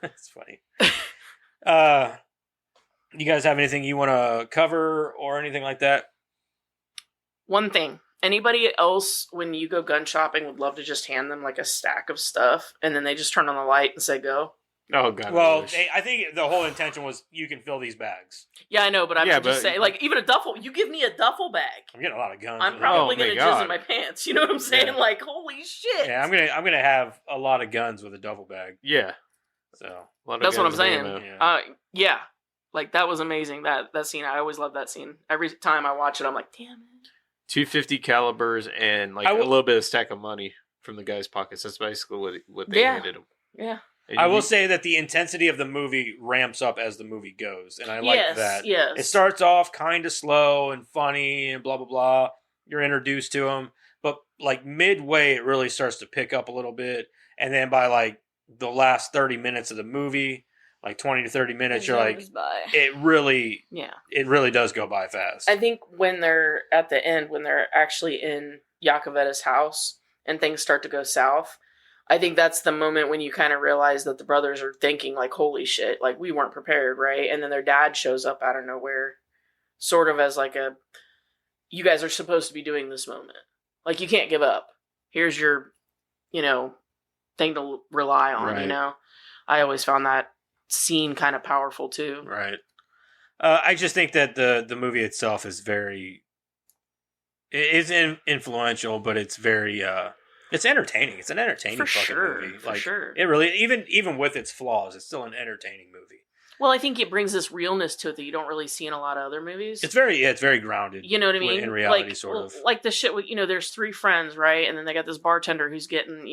It's funny. You guys have anything you want to cover or anything like that? One thing. Anybody else, when you go gun shopping, would love to just hand them like a stack of stuff, and then they just turn on the light and say go? Oh, God. Well, I think the whole intention was you can fill these bags. Yeah, I know, but I'm just saying, like, even a duffel, you give me a duffel bag. I'm getting a lot of guns. I'm probably going to jizz in my pants. You know what I'm saying? Yeah. Like, holy shit. Yeah, I'm gonna have a lot of guns with a duffel bag. Yeah. So that's what I'm saying. Yeah. Like, that was amazing. That scene, I always love that scene. Every time I watch it, I'm like, damn it. 250 calibers and like a little bit of stack of money from the guy's pockets. That's basically what they handed him. Yeah. And I will say that the intensity of the movie ramps up as the movie goes, and I like that. Yes. It starts off kind of slow and funny and blah blah blah. You're introduced to him, but like midway, it really starts to pick up a little bit, and then by like the last 30 minutes of the movie, like 20 to 30 minutes, you're like, it really does go by fast. I think when they're at the end, when they're actually in Yakovetta's house and things start to go south, I think that's the moment when you kind of realize that the brothers are thinking like, holy shit, like we weren't prepared, right? And then their dad shows up out of nowhere, sort of as like you guys are supposed to be doing this moment. Like, you can't give up. Here's your, thing to rely on, right. I always found that scene kind of powerful too. Right. I just think that the movie itself is influential, but it's very it's entertaining. It's an entertaining movie. For sure. It really, even with its flaws, it's still an entertaining movie. Well, I think it brings this realness to it that you don't really see in a lot of other movies. It's very grounded. You know what I mean? In reality, sort of. Like the shit with, there's three friends, right? And then they got this bartender who's getting.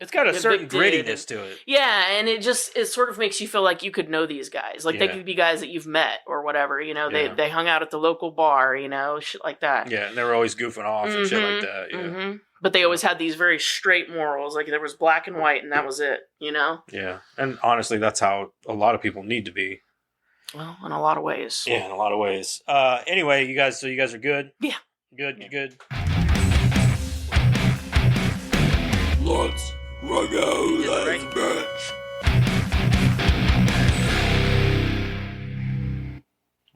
It's got a certain grittiness to it. Yeah, and it sort of makes you feel like you could know these guys. Like, they could be guys that you've met or whatever, They hung out at the local bar, shit like that. Yeah, and they were always goofing off and shit like that, yeah. Mm-hmm. But they always had these very straight morals. Like, there was black and white, and that was it, Yeah, and honestly, that's how a lot of people need to be. Well, in a lot of ways. Yeah, in a lot of ways. Anyway, you guys are good? Yeah. Good. Let's bitch.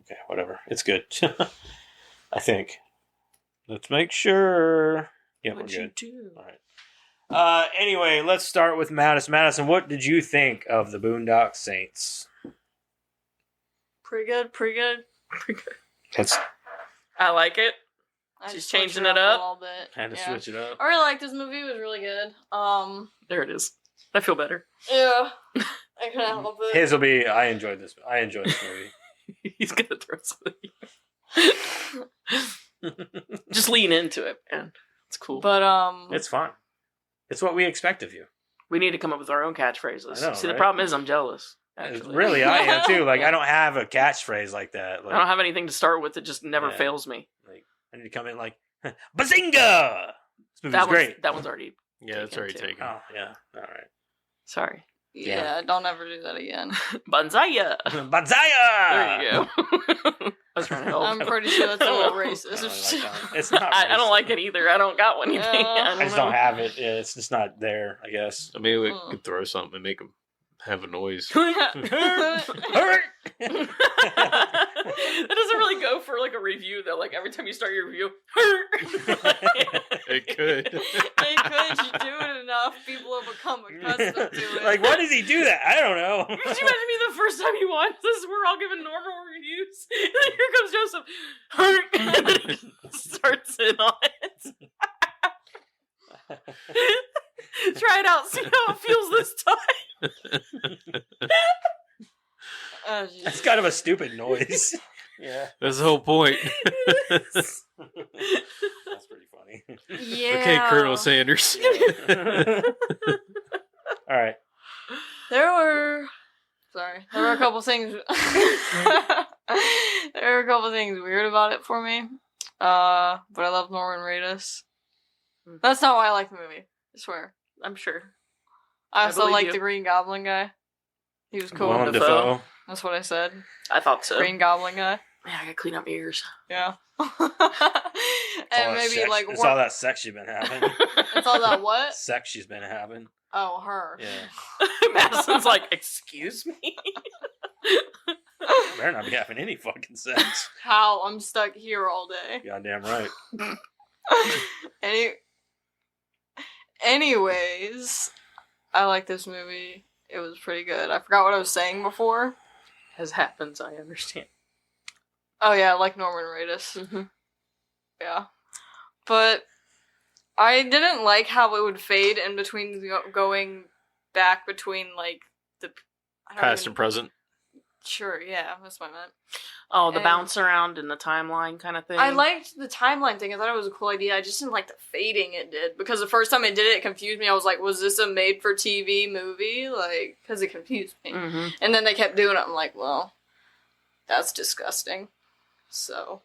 Okay, whatever. It's good. I think. Let's make sure. Yeah, we're good. All right. Anyway, let's start with Madison. Madison, what did you think of the Boondock Saints? Pretty good. I like it. She's changing it up. A little bit. Had to switch it up. I really liked this movie. It was really good. There it is. I feel better. Yeah. I couldn't help it. His will be, I enjoyed this movie. He's going to throw something. Just lean into it, man. It's cool. But, it's fun. It's what we expect of you. We need to come up with our own catchphrases. I know, See, right? The problem is I'm jealous. Actually. Really, I am too. Like, I don't have a catchphrase like that. Like, I don't have anything to start with. It just never fails me. Like, I need to come in like, Bazinga! This movie's great. That one's already it's already taken. Oh, yeah. All right. Sorry. Yeah, don't ever do that again. Banzaya! Banzaya! There you go. I was trying to help. I'm pretty sure that's a little racist. It's not. I don't like it either. I don't got one. I just don't have it. Yeah, it's just not there, I guess. I mean, we could throw something and make them have a noise. Hurt! That doesn't really go for like a review though. Like every time you start your review, It could. It could. You do it enough, people will become accustomed to it. Like, why does he do that? I don't know. Could you imagine me the first time you watch this? We're all giving normal reviews. And then here comes Joseph. And then he starts in on it. Try it out. See how it feels this time. That's kind of a stupid noise. Yeah. That's the whole point. That's pretty funny. Yeah. Okay, Colonel Sanders. All right. There were a couple things. There were a couple things weird about it for me. But I love Norman Reedus. That's not why I like the movie. I swear. I'm sure. I also like the Green Goblin guy. He was cool. Willem Dafoe. That's what I said. I thought so. Green Goblin guy. Yeah, I gotta clean up my ears. Yeah. And maybe like it's all that sex she's been having. It's all that what? Sex she's been having. Oh, her. Yeah. Madison's like, excuse me? Better not be having any fucking sex. How? I'm stuck here all day. Goddamn right. Anyways, I like this movie. It was pretty good. I forgot what I was saying before. As happens, I understand. Oh yeah, I like Norman Reedus. Mm-hmm. Yeah. But I didn't like how it would fade in between going back between like the Past and present. Sure, yeah, that's what I meant. Oh, the bounce around and the timeline kind of thing. I liked the timeline thing. I thought it was a cool idea. I just didn't like the fading it did. Because the first time it did it confused me. I was like, was this a made-for-TV movie? Like, because it confused me. Mm-hmm. And then they kept doing it. I'm like, well, that's disgusting. So.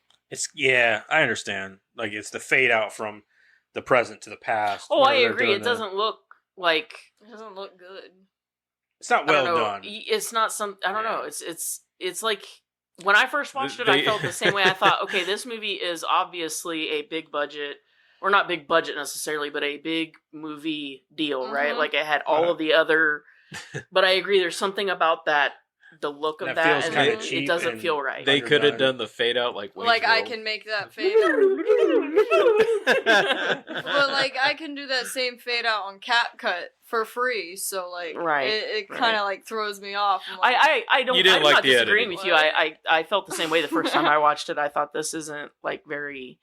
Yeah, I understand. like it's the fade out from the present to the past. Oh, I whenever they're agree. doing It doesn't look like It doesn't look good. It's not I well don't know. done. It's not some. I don't Yeah. know. It's like when I first watched it, I felt the same way. I thought, okay, this movie is obviously a big budget, or not big budget necessarily, but a big movie deal, right? Mhm. Like it had all of the other. But I agree. There's something about that. The look of That that, feels and kinda it cheap doesn't and feel right. They could have Underdone. done the fade out like Wayne's Like I World. can make that fade out. But like I can do that same fade out on CapCut for free, so like Right, it right. kind of like throws me off. I'm like, I don't. You didn't I'm like not the disagreeing editing. with you. I felt the same way the first time I watched it. I thought this isn't like very.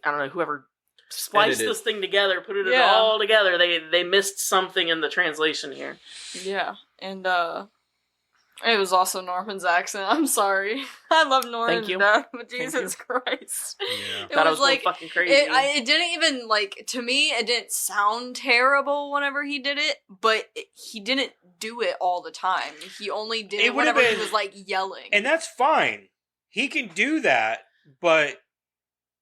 I don't know. Whoever spliced Edited. this thing together, put it Yeah. all together. They missed something in the translation here. yeah, and it was also Norman's accent. I'm sorry, I love Norman Thank you. to death, but Thank Jesus Christ, Yeah. it Thought I was was going like fucking crazy. it didn't even like to me. It didn't sound terrible whenever he did it, but he didn't do it all the time. He only did It it would've whenever he been- was like yelling. And that's fine. He can do that, but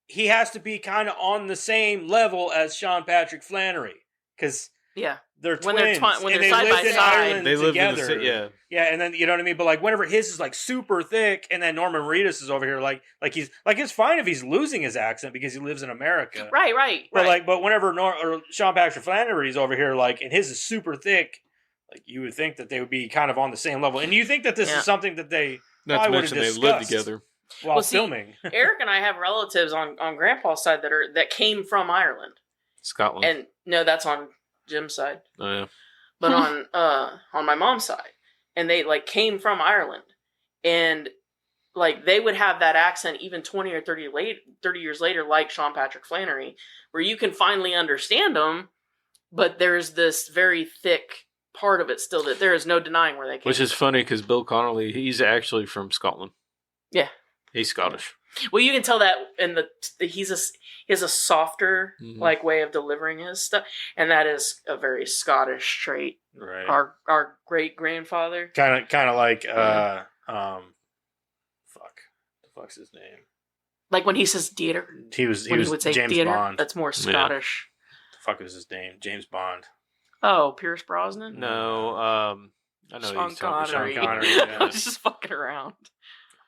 he has to be kind of on the same level as Sean Patrick Flannery because yeah. they're When they're twins. when and they're they side by lived in side. Ireland They lived in together. the yeah. Yeah, and then you know what I mean. But like whenever his is like super thick, and then Norman Reedus is over here, like he's like it's fine if he's losing his accent because he lives in America. Right. But whenever or Sean Patrick Flannery's over here, like and his is super thick, like you would think that they would be kind of on the same level. And you think that this Yeah. is something that they Not to probably would've mention they lived discussed together. while Well, see, filming. Eric and I have relatives on Grandpa's side that came from Ireland, Scotland. and no, that's on Jim's side. Oh, yeah. But on my mom's side, and they like came from Ireland, and like they would have that accent even 20 or 30 years later, like Sean Patrick Flannery, where you can finally understand them, but there's this very thick part of it still that there is no denying where they came Which is from. funny because Bill Connolly, he's actually from Scotland. Yeah. He's Scottish. Well, you can tell that in he has a softer Mhm. like way of delivering his stuff, and that is a very Scottish trait. Right. Our great grandfather. Kind of like fuck. The fuck's his name? Like when he says theater, He was when he would say James theater, Bond. that's more Scottish. The fuck was his name? James Bond. Oh, Pierce Brosnan? No, I know Sean he's talking Connery. Sean Connery, yeah. I was just fucking around.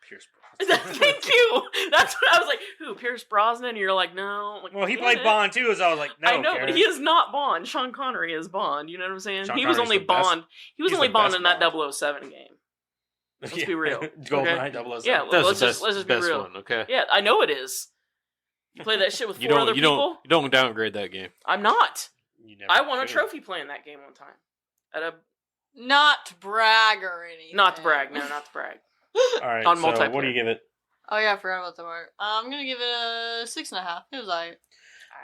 Pierce Brosnan. Thank you. That's what I was like. Who? Pierce Brosnan? And you're like, no. I'm like, Well, he yeah, played Bond too, so I was like, no. I know, Karen. but he is not Bond. Sean Connery is Bond. You know what I'm saying? Sean He was Connery's only the best- Bond. He was he's only the Bond best in that Bond. 007 game. Let's Yeah. be real. GoldenEye 007. Yeah, That's let's the just best, be best real. one. Okay. Yeah, I know it is. You play that shit with You four don't. other You people. don't downgrade that game. I'm not. You never I won a should. trophy playing that game one time. At a Not to brag or anything. not to brag, no, not to brag. All right. On so what do multiplayer. you give it? Oh yeah, I forgot about the part. I'm gonna give it a 6.5. It was alright.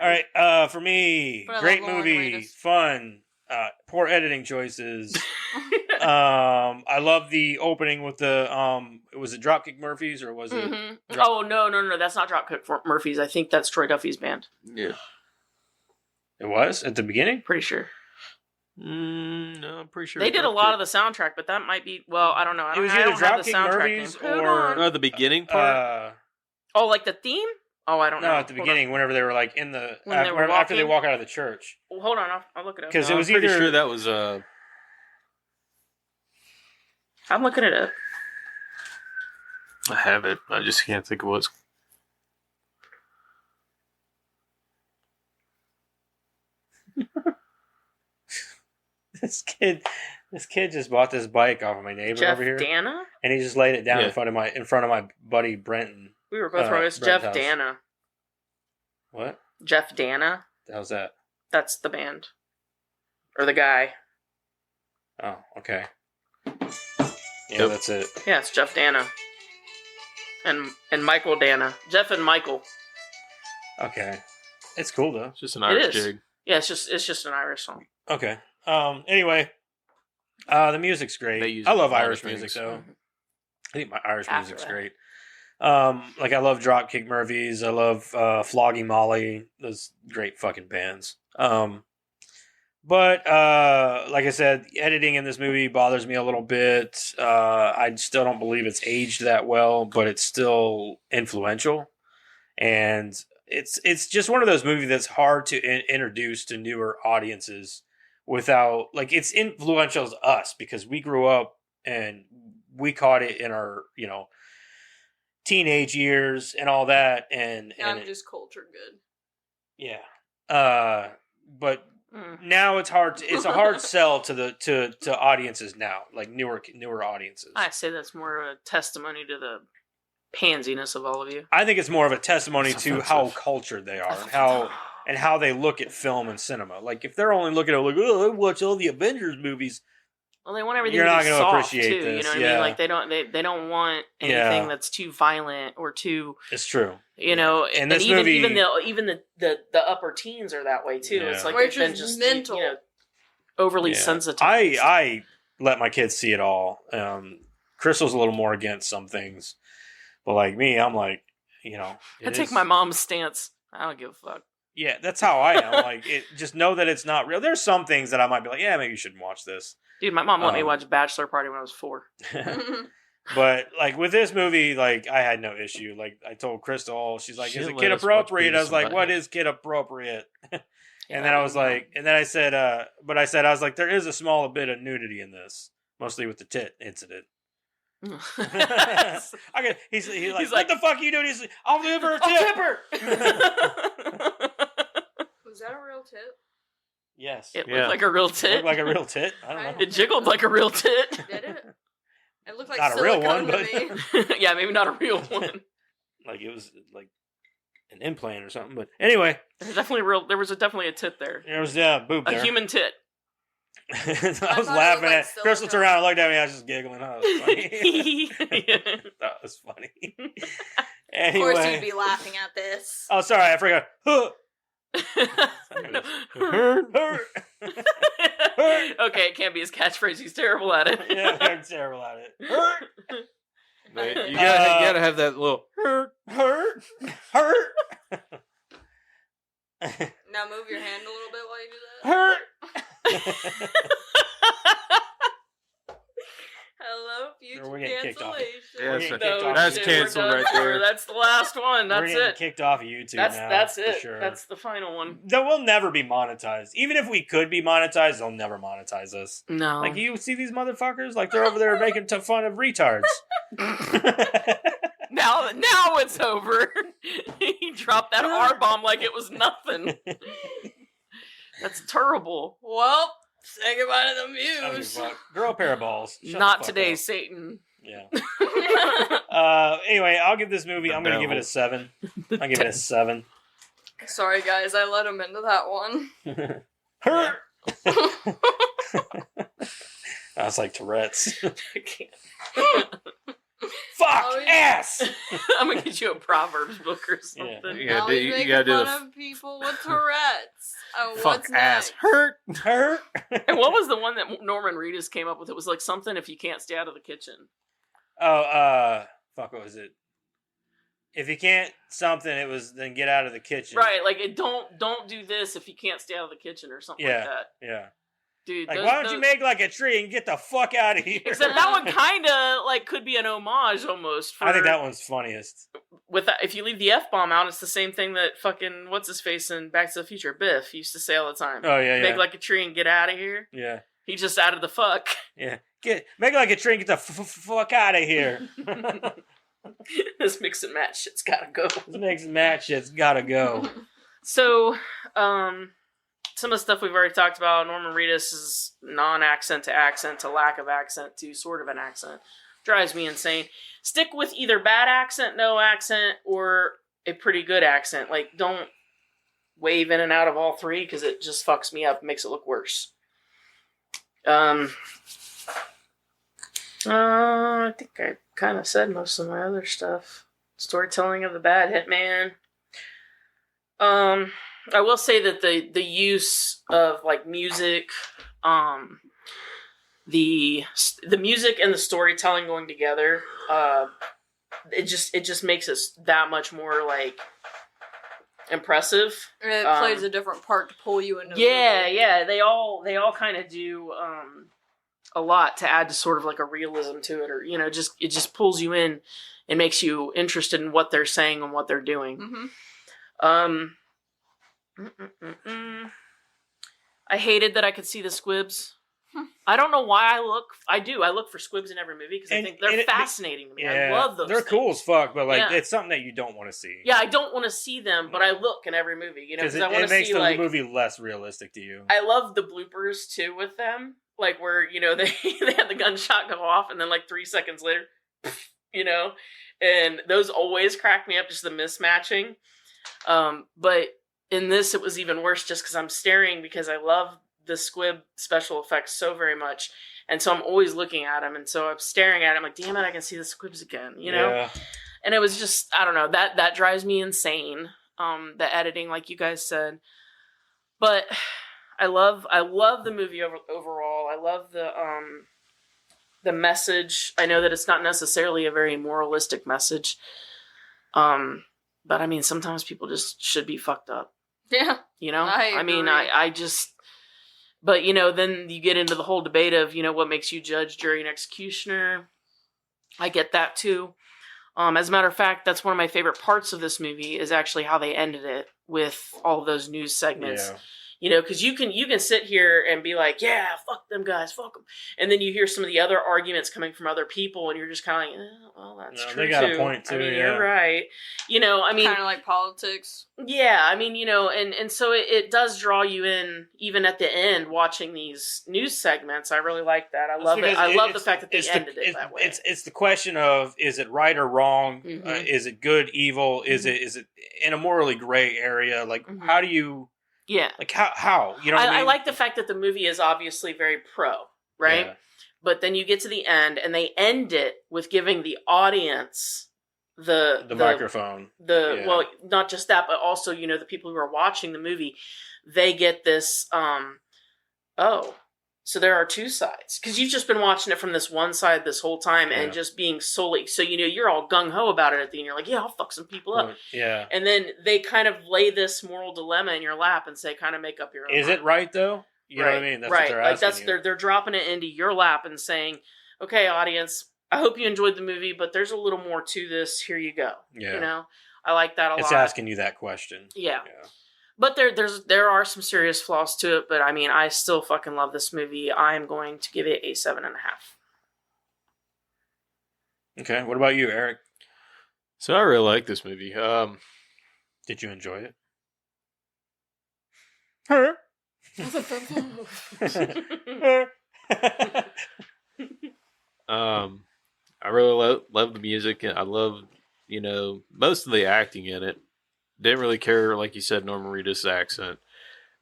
All right. For me, But I great love Norman movie, Reedus. fun, poor editing choices. I love the opening with the was it Dropkick Murphys or was it? Mhm. Drop- Oh no, that's not Dropkick Murphys. I think that's Troy Duffy's band. Yeah. It was at the beginning. Pretty sure No, I'm pretty sure they did a lot of the soundtrack, but that might be. Well, I don't know. It was I either don't have the Dropkick soundtrack Murphys name. Hold or- on. the beginning part. Oh, like the theme? Oh, I don't know. No, at the Hold beginning, whenever they were like in the When they were after they walking? walk out of the church, on. Hold on, I'll look it up. because it I'm was pretty either sure that was I'm looking it up. I have it. I just can't think of what's. this kid just bought this bike off of my neighbor Jeff over here, Dana? and he just laid it down Yeah. in front of my buddy Brenton. We were both wrong. It's Brent's Jeff house. Dana. What? Jeff Dana. How's that? That's the band. Or the guy. Oh, okay. Yeah, Yep. that's it. Yeah, it's Jeff Dana. And Michael Dana. Jeff and Michael. Okay, it's cool though. It's just an Irish is. jig. Yeah, it's just an Irish song. Okay. Anyway, the music's They great. use I a love lot of Irish things. music, so I think my Irish After music's that. great. Like I love Dropkick Murphys. I love Flogging Molly. Those great fucking bands. But like I said, editing in this movie bothers me a little bit. I still don't believe it's aged that well, but it's still influential. And it's just one of those movies that's hard to introduce to newer audiences without, like, it's influential to us because we grew up and we caught it in our, teenage years and all that. And I'm just culture good. Yeah. But now it's hard. It's a hard sell to audiences now, like newer audiences. I say that's more of a testimony to the pansiness of all of you. I think it's more of a testimony to how cultured they are and how they look at film and cinema. Like if they're only looking at I watch all the Avengers movies. Well, they want everything You're to not be going to soft appreciate too. this. You know what I mean? Like they don't want anything that's too violent or too. It's true. And this even movie, even the upper teens are that way too. Yeah. It's like Which they've been is just mental. overly sensitive. I let my kids see it all. Crystal's a little more against some things, but like me, I'm like, I take my mom's stance. I don't give a fuck. Yeah, that's how I am. Like, just know that it's not real. There's some things that I might be like, yeah, maybe you shouldn't watch this. Dude, my mom let me watch Bachelor Party when I was 4. But like with this movie, like I had no issue. Like I told Crystal, she's like, "Is it kid appropriate?" I was like, "What is kid appropriate?" And then I was like, and then I said, I was like, there is a small bit of nudity in this, mostly with the tit incident. He's like, what the fuck are you doing? He's like, I'll give her a tip. I'll tip her. Was that a real tip? Yes. It looked like a real tit. It looked like a real tit. I don't know. It jiggled like a real tit. Did it? It looked like Not a real one, to me. Yeah, maybe not a real one. Like it was like an implant or something. But anyway, There was definitely a tit there. there was boob there. A human tit. I was laughing at Crystal turned around and looked at me. I was just giggling. Oh, that was funny. That was funny. Anyway. Of course, you'd be laughing at this. Oh, sorry, I forgot. Okay, it can't be his catchphrase. He's terrible at it. Yeah, I'm terrible at it. You gotta have that little Hurt. Now move your hand a little bit while you do that. Hello, future We're getting kicked off. cancellation. Yeah, that's canceled right there. That's the last one. That's We're getting it. kicked off of YouTube now. That's for it. Sure. That's the final one. We'll never be monetized. Even if we could be monetized, they'll never monetize us. No. Like, you see these motherfuckers? Like, they're over there making fun of retards. Now it's over. He dropped that R-bomb like it was nothing. That's terrible. Well, say goodbye to the I don't muse. give a fuck. Grow a pair of balls. Shut Not the fuck today, up. Satan. Yeah. Anyway, I'll give this movie, I'm going to give it a 7. I'll give it a 7. Sorry, guys, I let him into that one. Hurt! That's like Tourette's. I can't. Fuck! Oh, yeah. Ass! I'm gonna get you a Proverbs book or something. Yeah, Now you he's making gotta do fun the of people with Tourette's. Oh, fuck what's ass next? hurt. Hurt! And what was the one that Norman Reedus came up with? It was like something if you can't stay out of the kitchen. Fuck, what was it? If you can't something, it was then get out of the kitchen. Right, like don't do this if you can't stay out of the kitchen or something like that. Yeah. Dude, Like, why don't you make like a tree and get the fuck out of here? Except that one kind of like could be an homage almost. For, I think that one's funniest. with that, if you leave the F-bomb out, it's the same thing that fucking what's his face in Back to the Future, Biff used to say all the time. Oh yeah, Make like a tree and get out of here. yeah. He just added the fuck. Yeah. Make like a tree and get the fuck out of here. This mix and match shit's gotta go. This next match shit's gotta go. So, some of the stuff we've already talked about, Norman Reedus is non-accent to lack of accent to sort of an accent. Drives me insane. Stick with either bad accent, no accent, or a pretty good accent. Like, don't wave in and out of all three, because it just fucks me up, makes it look worse. I think I kind of said most of my other stuff. Storytelling of the bad hitman. I will say that the use of like music, the music and the storytelling going together, it just makes it that much more like impressive. And it plays a different part to pull you into. Yeah, they all kind of do a lot to add to sort of like a realism to it, or it just pulls you in and makes you interested in what they're saying and what they're doing. Mm-hmm. I hated that I could see the squibs. I don't know why I look. I look for squibs in every movie because I think they're fascinating to me. I love those. They're things. cool as fuck, but it's something that you don't want to see. Yeah, I don't want to see them, but I look in every movie. Because I want to see it makes the movie less realistic to you. I love the bloopers too with them, like where they they have the gunshot go off and then 3 seconds later, and those always crack me up. Just the mismatching. But in this, it was even worse just because I'm staring because I love the squib special effects so very much, and so I'm always looking at them, and so I'm staring at them like, damn it, I can see the squibs again, Yeah. And it was just, I don't know, that drives me insane. The editing, like you guys said, but I love the movie overall. I love the message. I know that it's not necessarily a very moralistic message, but I mean, sometimes people just should be fucked up. Yeah. I mean, I just. But, then you get into the whole debate of, what makes you judge, jury, and executioner. I get that, too. As a matter of fact, that's one of my favorite parts of this movie is actually how they ended it with all of those news segments. Yeah. Because you can sit here and be like, yeah, fuck them guys, fuck them. And then you hear some of the other arguments coming from other people, and you're just kind of like, well, that's true, they got a point, too. I mean, you're right. Kind of like politics. Yeah, I mean, and so it does draw you in, even at the end, watching these news segments. I really like that. I love it. I love the fact that they ended it that way. It's the question of, is it right or wrong? Mm-hmm. Is it good, evil? Mm-hmm. Is it in a morally gray area? Like, mm-hmm. how do you... Yeah. Like, how? You know what I mean? I like the fact that the movie is obviously very pro, right? Yeah. But then you get to the end, and they end it with giving the audience the microphone. Well, not just that, but also, the people who are watching the movie, they get this, so there are two sides. Because you've just been watching it from this one side this whole time and just being solely... So, you're all gung-ho about it at the end. You're like, yeah, I'll fuck some people up. Yeah. And then they kind of lay this moral dilemma in your lap and say, kind of make up your own Is mind. it right, though? You know what I mean? That's what they're asking you. They're dropping it into your lap and saying, okay, audience, I hope you enjoyed the movie, but there's a little more to this. Here you go. Yeah. I like that a lot. It's asking you that question. Yeah. But there are some serious flaws to it, but I mean, I still fucking love this movie. I'm going to give it a 7.5. Okay, what about you, Eric? So I really like this movie. Did you enjoy it? I really love the music. I love, most of the acting in it. Didn't really care, like you said, Norman Reedus' accent.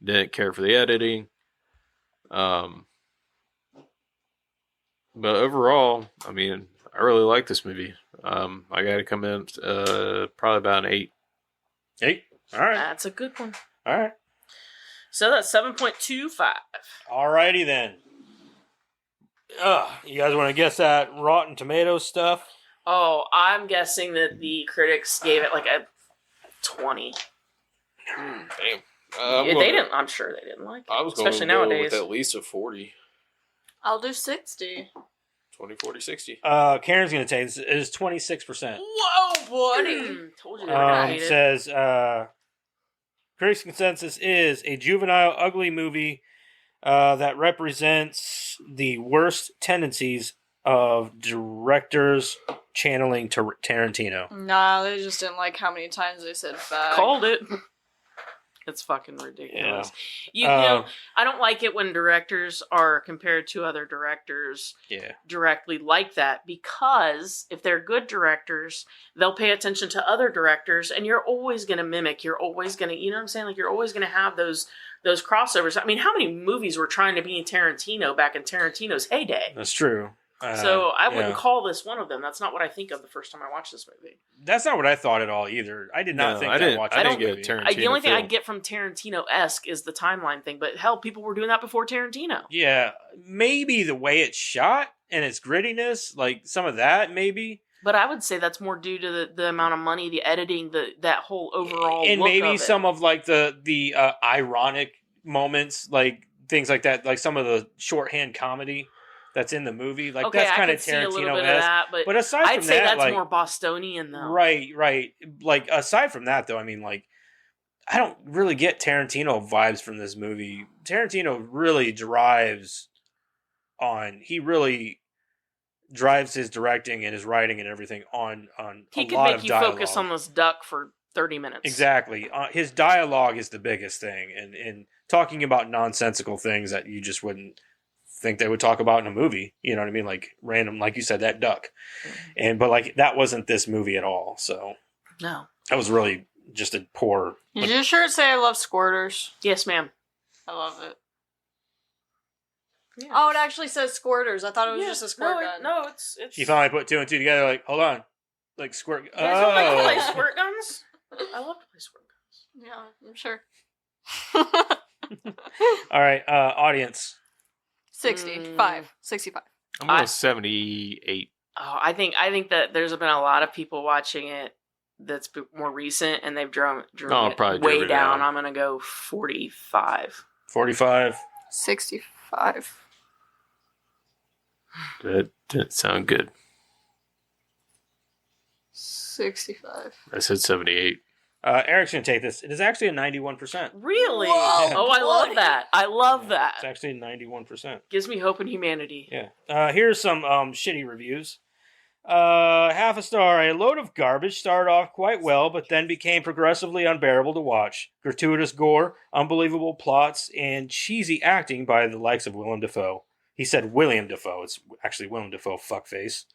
Didn't care for the editing. But overall, I mean, I really like this movie. I got to come in probably about an 8. 8? All right. That's a good one. All right. So that's 7.25. All righty then. You guys want to guess that Rotten Tomatoes stuff? Oh, I'm guessing that the critics gave it like a 20. Damn. They didn't. I'm sure they didn't like it. I was going especially to go nowadays. with at least a 40. I'll do 60. 20, 40, 60. Karen's going to take this. It is 26%. Whoa, buddy. Told you they were going to hate it. Says, critics' consensus is a juvenile, ugly movie that represents the worst tendencies of directors channeling Tarantino. Nah, they just didn't like how many times they said fag. Called it. It's fucking ridiculous. Yeah. I don't like it when directors are compared to other directors directly like that, because if they're good directors, they'll pay attention to other directors, and you're always going to mimic. You're always going to, you know what I'm saying? Like, you're always going to have those crossovers. I mean, how many movies were trying to be Tarantino back in Tarantino's heyday? That's true. So I wouldn't call this one of them. That's not what I think of the first time I watched this movie. That's not what I thought at all either. I did not think that watching I this didn't get movie. Tarantino. The only thing film. I get from Tarantino-esque is the timeline thing, but hell, people were doing that before Tarantino. Yeah, maybe the way it's shot and its grittiness, like some of that, maybe. But I would say that's more due to the amount of money, the editing, that whole overall and look maybe of it. some of like the ironic moments, like things like that, like some of the shorthand comedy that's in the movie, like okay, that's kind I of could see a little bit of Tarantino-esque. that, But aside I'd from say that, that's like, more Bostonian though. right. Like aside from that, though, I mean, like I don't really get Tarantino vibes from this movie. Tarantino really drives his directing and his writing and everything on He a could lot make of you dialogue. focus on this duck for 30 minutes. Exactly. His dialogue is the biggest thing, and talking about nonsensical things that you just wouldn't think they would talk about in a movie. You know what I mean? Like random, like you said, that duck. But like that wasn't this movie at all. So No. that was really just a poor. Did your shirt say I love squirters? Yes, ma'am. I love it. Yeah. Oh, it actually says squirters. I thought it was just a squirt gun. No, it's. She finally put two and two together. Like, hold on, like squirt. You guys don't like to play Oh, squirt guns? I love to play squirt guns. Yeah, I'm sure. all right. Audience. 65. 65. I'm going 78. Oh, I think that there's been a lot of people watching it that's more recent, and they've driven it probably way drove it down. down. I'm gonna go 45. 45. 65. That didn't sound good. 65. I said 78. Eric's gonna take this. It is actually a 91%. Really? Whoa, Oh, I love buddy. that. I love that. It's actually 91%. Gives me hope in humanity. Yeah. Here's some shitty reviews. Half a star. A load of garbage started off quite well, but then became progressively unbearable to watch. Gratuitous gore, unbelievable plots, and cheesy acting by the likes of Willem Dafoe. He said William Dafoe. It's actually Willem Dafoe, fuckface.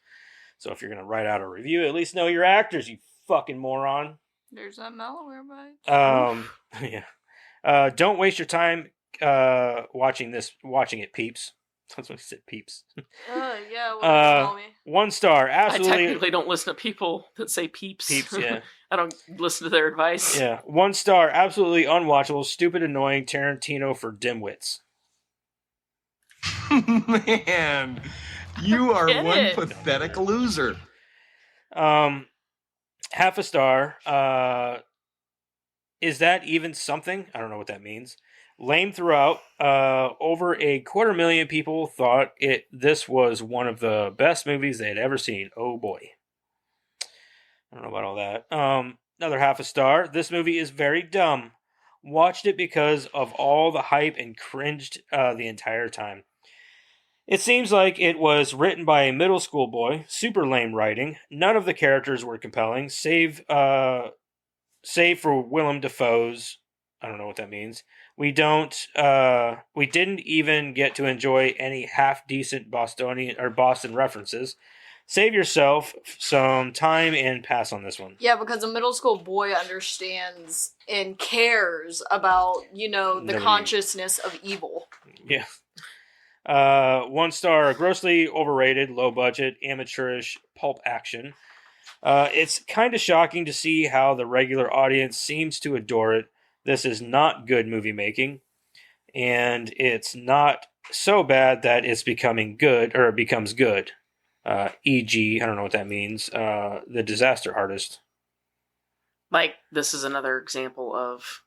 So if you're going to write out a review, at least know your actors, you fucking moron. There's that malware bite. Yeah. Don't waste your time watching it, peeps. That's what he said, peeps. Yeah, what did you call me? 1 star. I Absolutely. technically don't listen to people that say peeps. Peeps, yeah. I don't listen to their advice. Yeah. 1 star. Absolutely unwatchable, stupid, annoying Tarantino for dimwits. Man, you are Get one it. pathetic loser. Half a star. Is that even something? I don't know what that means. Lame throughout. Over 250,000 people thought this was one of the best movies they had ever seen. Oh boy. I don't know about all that. Another half a star. This movie is very dumb. Watched it because of all the hype and cringed the entire time. It seems like it was written by a middle school boy. Super lame writing. None of the characters were compelling, save for Willem Dafoe's. I don't know what that means. We didn't even get to enjoy any half decent Boston references. Save yourself some time and pass on this one. Yeah, because a middle school boy understands and cares about, the Nobody- consciousness of evil. Yeah. 1 star, grossly overrated, low budget, amateurish pulp action. It's kind of shocking to see how the regular audience seems to adore it. This is not good movie making, and it's not so bad that it's becoming good, or it becomes good. E.g., I don't know what that means. The Disaster Artist. Like, this is another example of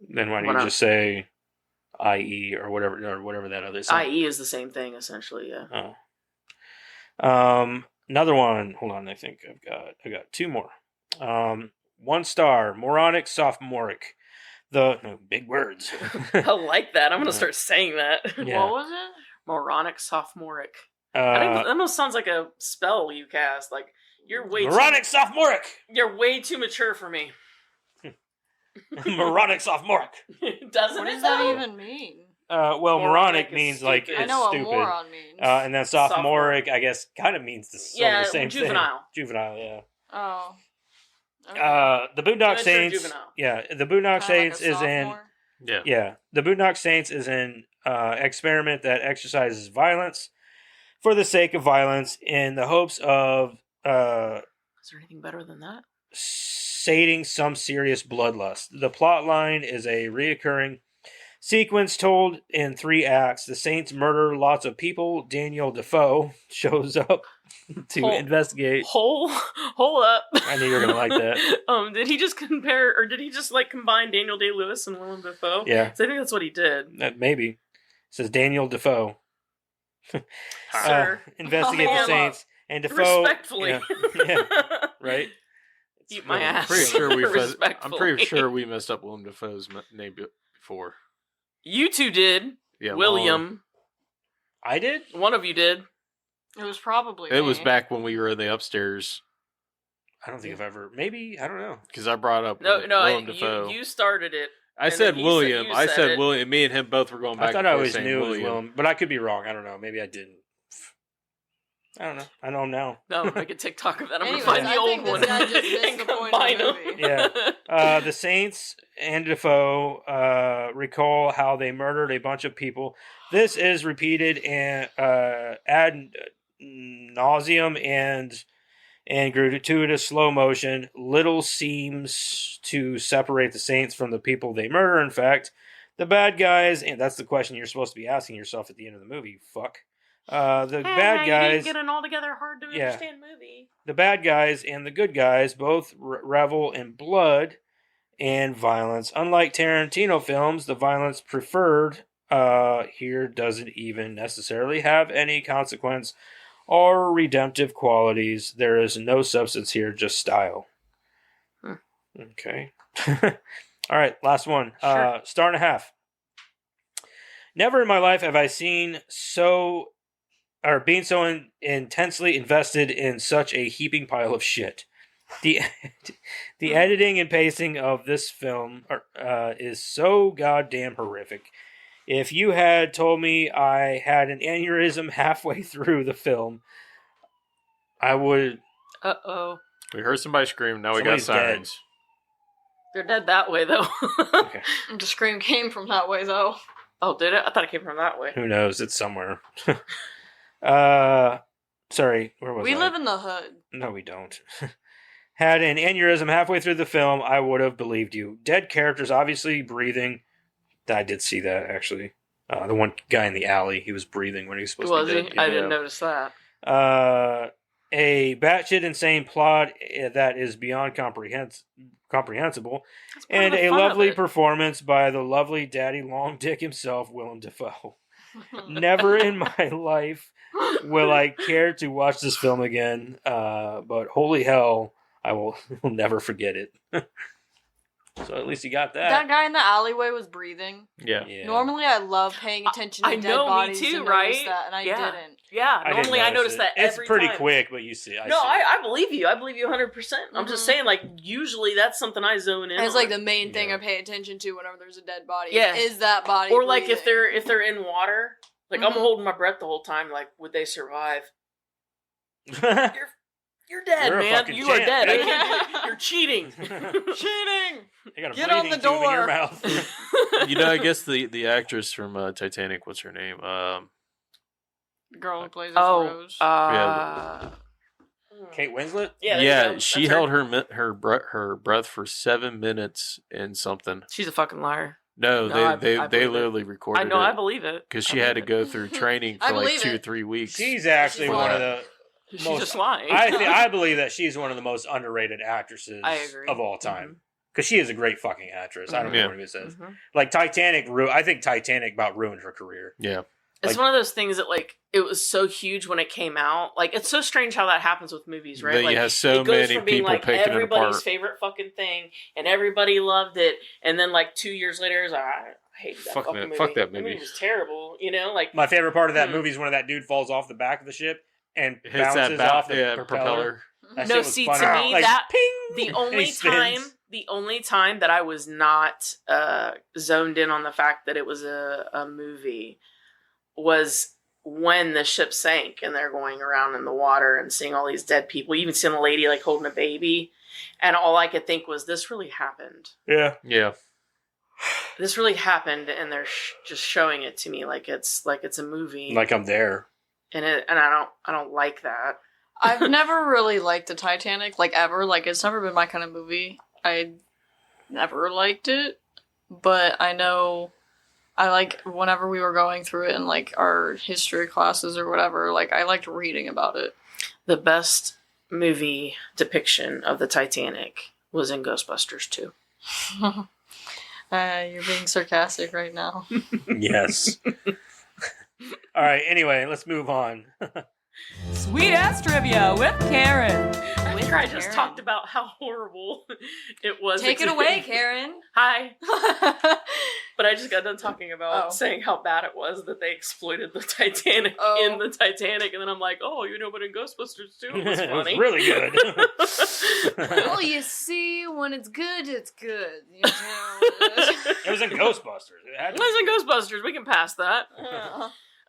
Then why don't you just say I.E. or whatever that other is? IE is the same thing, essentially, yeah. Oh. Another one. Hold on, I think I got 2 more. 1 star, moronic, sophomoric. Big words. I like that. I'm going to start saying that. Yeah. What was it? Moronic, sophomoric. I think that almost sounds like a spell you cast. Like, you're way moronic, sophomoric. You're way too mature for me. Moronic, sophomoric. Doesn't What it, does that though? even mean? Well, Moronic moronic is means like stupid. it's I know what stupid. moron means. And then sophomoric, I guess, kind of means the same juvenile. thing. Juvenile, yeah. Oh. Okay. The Boondock Immature Saints. juvenile. Yeah, the Boondock Kinda Saints like a is in. sophomore. Yeah. Yeah, the Boondock Saints is an experiment that exercises violence for the sake of violence in the hopes of Is there anything better than that? sating some serious bloodlust. The plot line is a reoccurring sequence told in 3 acts. The Saints murder lots of people. Daniel Defoe shows up to investigate. Hold up. I knew you were gonna like that. Did he just combine Daniel Day-Lewis and Willem Dafoe? Yeah, So I think that's what he did. maybe. It says Daniel Defoe. Sir. Investigate the Hold up. Saints and Defoe. Respectfully. Yeah, right. Eat my ass. I'm pretty sure we messed up Willem Dafoe's name before. You two did. Yeah, William. I did? One of you did. It was probably It me. was back when we were in the upstairs. I don't think I've ever. Maybe I don't know. Because I brought up No, Willem Dafoe. you started it. I and said then William. you I said it. William. Me and him both were going back. I thought and I forth always saying knew it was William. Willem, but I could be wrong. I don't know. Maybe I didn't. I don't know. I know him now. No, make a TikTok of that. I'm Anyways, gonna find the I old think this one guy just missed and the point of the combine them. movie. Yeah. The Saints and Defoe recall how they murdered a bunch of people. This is repeated ad nauseum and gratuitous slow motion. Little seems to separate the Saints from the people they murder. In fact, the bad guys, and that's the question you're supposed to be asking yourself at the end of the movie, you fuck. The bad You guys... didn't get an altogether hard to understand movie. The bad guys and the good guys both revel in blood and violence. Unlike Tarantino films, the violence preferred here doesn't even necessarily have any consequence or redemptive qualities. There is no substance here, just style. Okay. All right, last one. Sure. Star and a half. Never in my life have I seen being so intensely invested in such a heaping pile of shit. The editing and pacing of this film is so goddamn horrific. If you had told me I had an aneurysm halfway through the film, I would... Uh-oh. We heard somebody scream. Now we got Somebody's dead. sirens. They're dead that way, though. Okay. The scream came from that way, though. Oh, did it? I thought it came from that way. Who knows? It's somewhere. Sorry, where was I? We live in the hood. No, we don't. Had an aneurysm halfway through the film, I would have believed you. Dead characters obviously breathing. I did see that, actually. The one guy in the alley, he was breathing when he was supposed to be dead. I didn't notice that. A batshit insane plot that is beyond comprehensible. That's part And of the a fun of lovely it. performance by the lovely daddy long dick himself, Willem Dafoe. Never in my life will I care to watch this film again, but holy hell, I will never forget it. So at least you got that. That guy in the alleyway was breathing. Yeah. Normally, I love paying attention to I dead know, me bodies too, to notice right? that, and I Yeah. didn't. Yeah, I didn't normally I notice it. that It's every pretty time. quick, but you see. No, I believe you. I believe you 100%. I'm just Mhm. saying, like, usually that's something I zone in And it's on. like the main thing Yeah. I pay attention to whenever there's a dead body. Yeah. Is that body Or like if breathing. they're in water, like I'm Mhm. holding my breath the whole time. Like, would they survive? Yeah. You're dead, You're a man. fucking You are champ. dead. I Yeah. can't- You're cheating. Cheating! You got a Get on bleeding the tube in your door. mouth. You know, I guess the actress from Titanic, what's her name? The girl who plays as Oh, Rose. Kate Winslet? yeah, there you Yeah, go. she That's held her breath for 7 minutes and something. She's a fucking liar. No, No, they I they believe it. literally recorded I know. I it believe it because she had to go through training I for like believe 2 or it. 3 weeks. She's actually She's one of lying. the She's most- just lying. I believe that she's one of the most underrated actresses I agree. of all time. Because she is a great fucking actress. I don't Yeah. know what anybody says. Mhm. Like Titanic, I think Titanic about ruined her career. Yeah, It's Like- one of those things that like it was so huge when it came out. Like it's so strange how that happens with movies, right? that Like you have so it goes many from being people like picking it everybody's apart. favorite fucking thing, and everybody loved it, and then like 2 years later, it's like, I hated that Fuck fucking that- movie. fuck that That movie. was terrible. You know, like My favorite part of that Hmm. movie is when that dude falls off the back of the ship and It hits bounces that off the propeller. That No, shit was see, funny. to me, Like, that- ping! the And only he spins. time that I was not zoned in on the fact that it was a movie was when the ship sank and they're going around in the water and seeing all these dead people. You even seeing a lady like holding a baby, and all I could think was, this really happened. Yeah. Yeah, This really happened, and they're just showing it to me like it's a movie, Like I'm there. and I don't like that. I've never really liked the Titanic, like ever. Like it's never been my kind of movie. I never liked it, but I know I like whenever we were going through it in like our history classes or whatever. Like I liked reading about it. The best movie depiction of the Titanic was in Ghostbusters 2. You're being sarcastic right now. Yes. All right. Anyway, let's move on. Sweet ass trivia with Karen. After I just talked about how horrible it was. Take it away, Karen. Hi. But I just got done talking about saying how bad it was that they exploited the Titanic in the Titanic, and then I'm like, oh, but in Ghostbusters 2 it was funny. It was really good. Well, you see, when it's good, it's good. You know? It was in Ghostbusters. It was in Ghostbusters. We can pass that.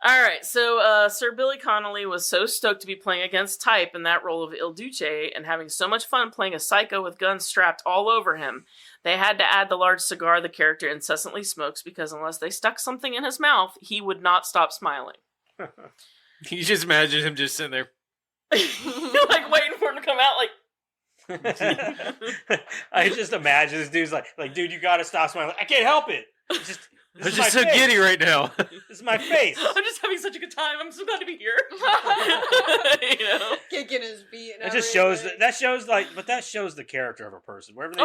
All right, so Sir Billy Connolly was so stoked to be playing against type in that role of Il Duce and having so much fun playing a psycho with guns strapped all over him. They had to add the large cigar the character incessantly smokes because unless they stuck something in his mouth, he would not stop smiling. Can you just imagine him just sitting there? Like waiting for him to come out, like... I just imagine this dude's like, dude, you gotta stop smiling. I can't help it. I'm just so giddy right now. This is my face. I'm just having such a good time. I'm so glad to be here. Kicking his feet. And it just shows that shows the character of a person. Wherever they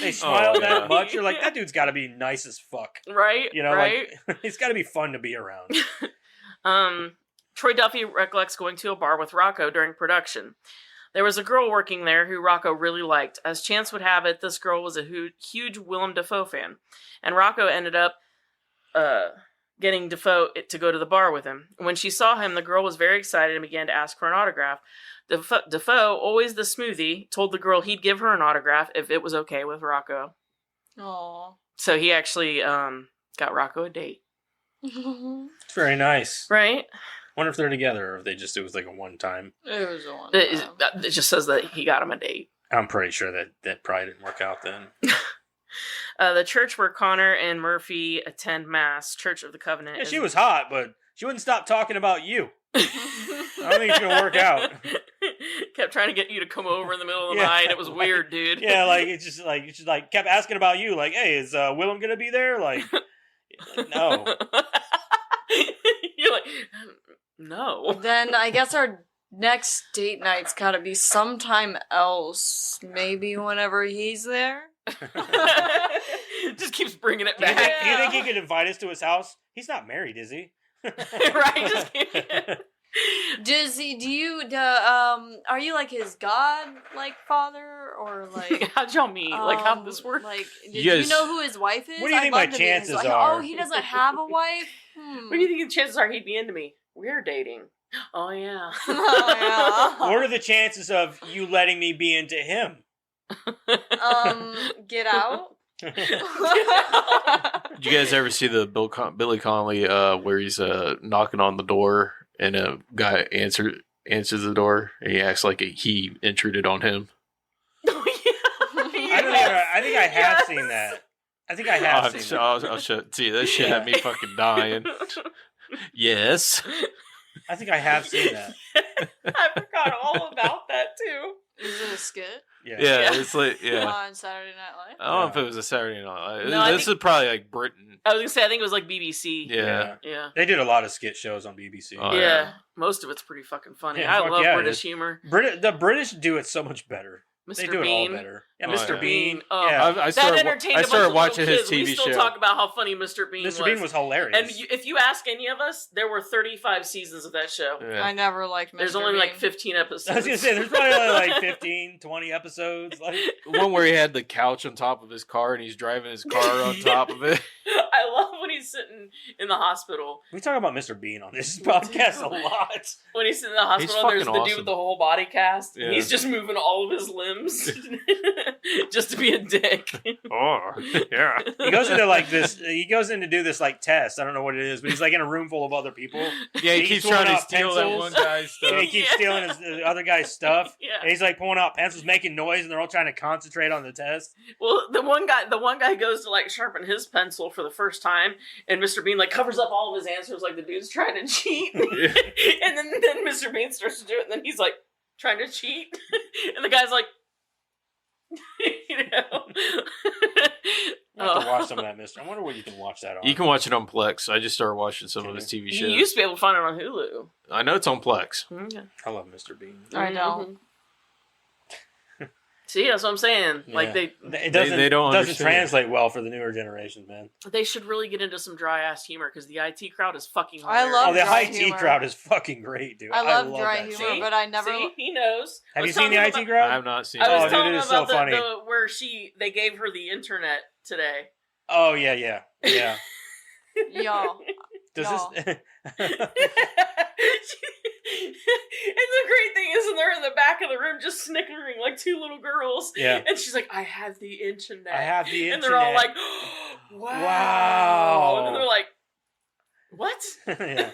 yeah. smile that much, you're like, that dude's got to be nice as fuck, right? Right? Like, it's got to be fun to be around. Troy Duffy recollects going to a bar with Rocco during production. There was a girl working there who Rocco really liked. As chance would have it, this girl was a huge Willem Dafoe fan, and Rocco ended up getting Dafoe to go to the bar with him. When she saw him, the girl was very excited and began to ask for an autograph. Dafoe, always the smoothie, told the girl he'd give her an autograph if it was okay with Rocco. Aww. So he actually got Rocco a date. It's very nice. Right? Wonder if they're together or if it was like a one time. It was a one time. It just says that he got him a date. I'm pretty sure that probably didn't work out then. The church where Connor and Murphy attend Mass, Church of the Covenant. Yeah, she was hot, but she wouldn't stop talking about you. I don't think it's going to work out. Kept trying to get you to come over in the middle of the night. It was weird, dude. Yeah, like, it's just like, kept asking about you. Like, hey, is Willem going to be there? Like no. You're like, no. Then I guess our next date night's gotta be sometime else. Maybe whenever he's there. Just keeps bringing it Do you back. think he could invite us to his house? He's not married, is he? Right? Just are you like his god, like, father, or like? How'd y'all meet? Like, how'd this work? Like, do Yes. you know who his wife is? What do you think I'd my love to meet his chances wife. are? Oh, he doesn't have a wife. What do you think the chances are he'd be into me? We're dating. Oh yeah. What are the chances of you letting me be into him? Get out. Did you guys ever see the Billy Connolly where he's knocking on the door and a guy answers the door and he acts like he intruded on him? Oh yeah. I think I have seen that. I think I have seen that. I'll see, that shit had me fucking dying. Yes. I think I have seen that. I forgot all about that too. Is it a skit? Yeah, it's like, On Saturday Night Live? I don't know if it was a Saturday Night Live. No, This is probably like Britain. I was gonna say I think it was like BBC. Yeah. They did a lot of skit shows on BBC. Oh, Yeah. Most of it's pretty fucking funny. Yeah, I fuck love yeah, British it is. humor. The British do it so much better. Mr. They do Bean. it all better. Yeah, Oh, Mr. yeah. Bean. Oh, Yeah. I that entertained a bunch of watching little his kids. TV We still show. talk about how funny Mr. Bean was. Mr. Bean was hilarious. And if you ask any of us, there were 35 seasons of that show. Yeah. I never liked Mr. There's only Bean. like 15 episodes. I was going to say, there's probably only like 15, 20 episodes. Like, One where he had the couch on top of his car and he's driving his car on top of it. I love when he's sitting in the hospital. we talk about Mr. Bean on this podcast a lot. When he's sitting in the hospital, there's the fucking dude awesome. with the whole body cast. Yeah. And he's just moving all of his limbs just to be a dick. Oh, yeah. He goes into like this. He goes in to do this like test. I don't know what it is, but he's like in a room full of other people. Yeah, he He's keeps pulling trying to out steal that pencils. one guy's stuff. And he keeps Yeah. stealing the other guy's stuff. Yeah. And he's like pulling out pencils, making noise, and they're all trying to concentrate on the test. Well, the one guy goes to like sharpen his pencil for the first time, and Mr. Bean like covers up all of his answers like the dude's trying to cheat. And then Mr. Bean starts to do it, and then he's like trying to cheat, and the guy's like, you know. I have to watch some of that, Mister. I wonder where you can watch that on. You can watch it on Plex. I just started watching some of his TV You shows. used to be able to find it on Hulu. I know it's on Plex. Okay. I love Mr. Bean. I don't. See, that's what I'm saying. Like Yeah. It doesn't don't doesn't understand. translate well for the newer generations, man. they should really get into some dry ass humor because the IT crowd is fucking I hilarious. love Oh, the dry IT humor. crowd is fucking great, dude. I love dry that humor, shit. but I never. See, he knows. Have I you was seen the telling IT him I crowd? have not seen I was Oh, it. telling dude, it him is so about funny. where they gave her the internet today. Oh yeah. Y'all. Does Y'all. this? And the great thing is, and they're in the back of the room just snickering like two little girls. Yeah. And she's like, I have the internet. I have the And internet. they're all like, wow. Wow. And they're like, what? Yeah.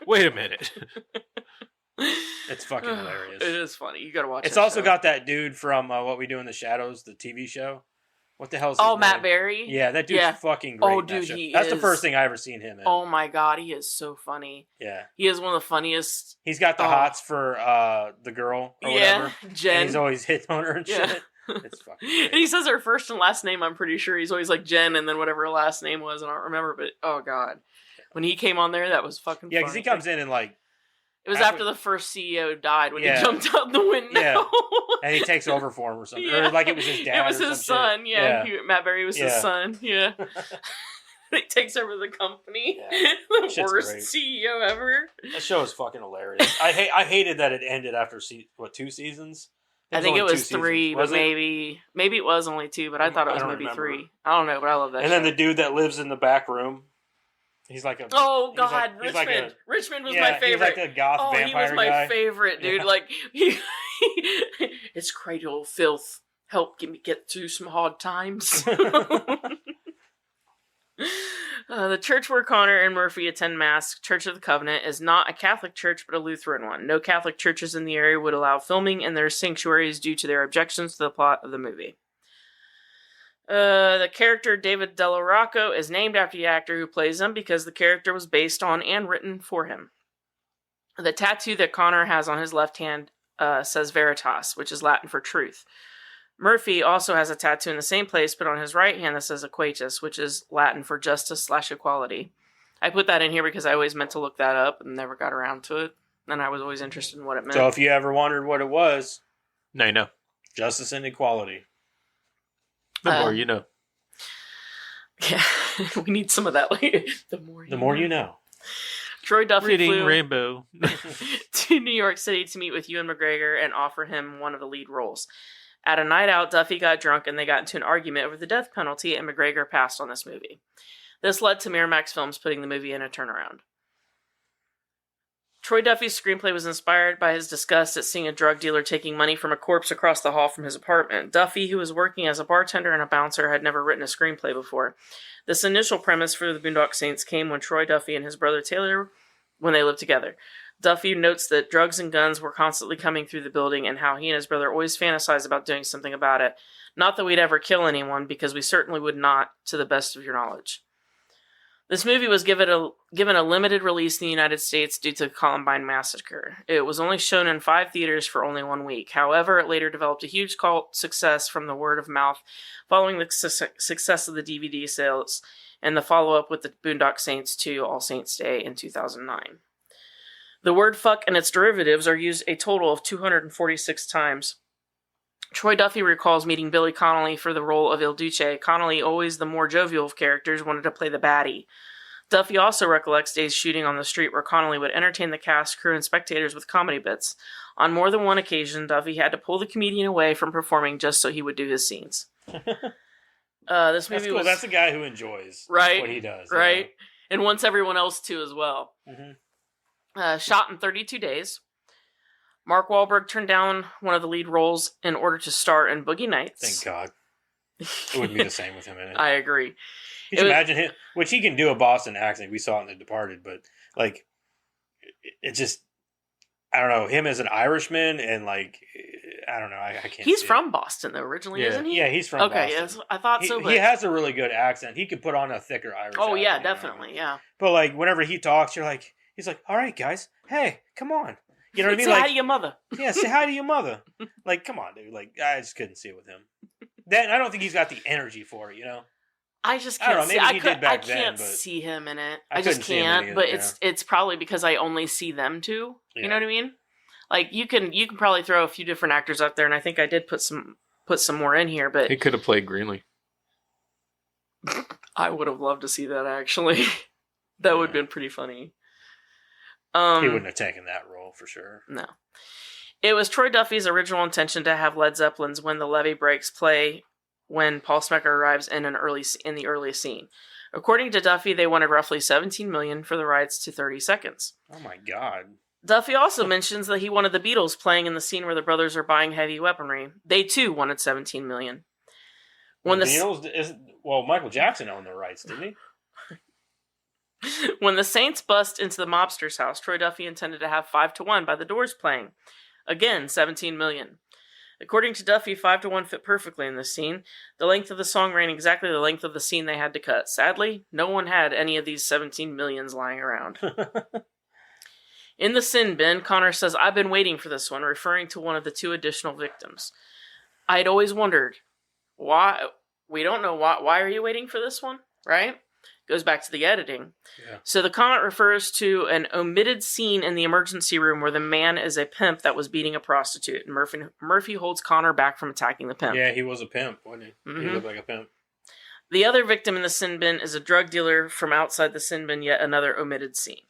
Wait a minute. It's fucking hilarious. It is funny. You gotta watch it. It's also got that dude from What We Do in the Shadows, the TV show. What the hell's his Oh, name? Matt Berry? Yeah, that dude's Yeah. fucking great. Oh, in that dude, show. he That's the is. first thing I ever seen him in. Oh my god, he is so funny. Yeah. He is one of the funniest. He's got the Oh. hots for the girl or whatever. Jen. And he's always hitting on her and Yeah. shit. It's fucking And great. he says her first and last name, I'm pretty sure. He's always like Jen and then whatever her last name was, I don't remember, but oh god. When he came on there, that was fucking Yeah, because funny. he comes in and like, It was after- after the first CEO died when Yeah. he jumped out the window. Yeah. and he takes over for him or something. Yeah. Or like it was his dad. It was or his some son, shit. yeah. Matt Berry was his Yeah. son, yeah. He takes over the company. Yeah. The Shit's worst great. CEO ever. That show is fucking hilarious. I hated that it ended after 2 seasons. I think it only 2 was 3, seasons. but Was it? maybe it was only 2, but I thought it I was don't maybe remember. 3. I don't know, but I love that And show. then the dude that lives in the back room, he's like a Oh he's god, like- he's like Richmond. a- Richmond was yeah, my favorite. He's like a goth Oh, vampire he was my guy. favorite, dude. Yeah. Like, it's cradle filth. Help me get through some hard times. The church where Connor and Murphy attend Mass, Church of the Covenant, is not a Catholic church but a Lutheran one. No Catholic churches in the area would allow filming in their sanctuaries due to their objections to the plot of the movie. The character David Della Rocco is named after the actor who plays him because the character was based on and written for him. The tattoo that Connor has on his left hand says Veritas, which is Latin for truth. Murphy also has a tattoo in the same place, but on his right hand that says Equatus, which is Latin for justice/equality. I put that in here because I always meant to look that up and never got around to it. And I was always interested in what it meant. So if you ever wondered what it was, No, you know. justice and equality. The more you know. Yeah, we need some of that later. The more you know. Troy Duffy Reading flew Rainbow. to New York City to meet with Ewan McGregor and offer him one of the lead roles. At a night out, Duffy got drunk and they got into an argument over the death penalty, and McGregor passed on this movie. This led to Miramax Films putting the movie in a turnaround. Troy Duffy's screenplay was inspired by his disgust at seeing a drug dealer taking money from a corpse across the hall from his apartment. Duffy, who was working as a bartender and a bouncer, had never written a screenplay before. This initial premise for the Boondock Saints came when Troy Duffy and his brother Taylor, when they lived together. Duffy notes that drugs and guns were constantly coming through the building and how he and his brother always fantasized about doing something about it. Not that we'd ever kill anyone, because we certainly would not, to the best of your knowledge. This movie was given a limited release in the United States due to the Columbine massacre. It was only shown in 5 theaters for only 1 week. However, it later developed a huge cult success from the word of mouth following the success of the DVD sales and the follow-up with the Boondock Saints 2 All Saints Day in 2009. The word fuck and its derivatives are used a total of 246 times. Troy Duffy recalls meeting Billy Connolly for the role of Il Duce. Connolly, always the more jovial of characters, wanted to play the baddie. Duffy also recollects days shooting on the street where Connolly would entertain the cast, crew, and spectators with comedy bits. On more than one occasion, Duffy had to pull the comedian away from performing just so he would do his scenes. This That's movie cool. was That's a guy who enjoys right, what he does. right, and wants everyone else to as well. Mhm. Shot in 32 days. Mark Wahlberg turned down one of the lead roles in order to star in Boogie Nights. Thank God. It wouldn't be the same with him in it. I agree. Could It you was- imagine him? Which he can do a Boston accent. We saw it in The Departed, but like, it just, I don't know, him as an Irishman and like, I don't know, I can't. He's see from Boston, though, originally, Yeah. isn't it. he? Yeah, he's from Okay, Boston. yes, I thought He, so, but he has a really good accent. He could put on a thicker Irish. oh yeah, accent, you know? definitely, yeah. But like, whenever he talks, you're like, he's like, "All right, guys, hey, come on." You know what I mean? Say hi Like, to your mother. yeah, say hi to your mother. Like, come on, dude. Like, I just couldn't see it with him. Then I don't think he's got the energy for it. You know? I just I don't can't know, see. maybe I he could. did back I then, can't but see him in it. I I just couldn't see him in can't. it But either, it's probably because I only see them two. You Yeah. know what I mean? Like you can probably throw a few different actors up there, and I think I did put some more in here, but He could have played Greenlee. I would have loved to see that actually. That would have been pretty funny. He wouldn't have taken that role for sure. No. It was Troy Duffy's original intention to have Led Zeppelin's "When the Levee Breaks" play when Paul Smecker arrives in the earliest scene. According to Duffy, they wanted roughly $17 million for the rights to 30 seconds. Oh my god. Duffy also mentions that he wanted the Beatles playing in the scene where the brothers are buying heavy weaponry. They too wanted $17 million. When the Beatles Michael Jackson owned the rights, didn't he? When the Saints bust into the mobster's house, Troy Duffy intended to have 5-1 by the Doors playing. Again, $17 million. According to Duffy, 5-1 fit perfectly in this scene. The length of the song ran exactly the length of the scene they had to cut. Sadly, no one had any of these 17 millions lying around. In the sin bin, Connor says, "I've been waiting for this one," referring to one of the 2 additional victims. I had always wondered, why? We don't know why. Why are you waiting for this one? Right? Goes back to the editing. Yeah. So the comment refers to an omitted scene in the emergency room where the man is a pimp that was beating a prostitute. And Murphy holds Connor back from attacking the pimp. Yeah, he was a pimp, wasn't he? Mm-hmm. He looked like a pimp. The other victim in the sin bin is a drug dealer from outside the sin bin, yet another omitted scene.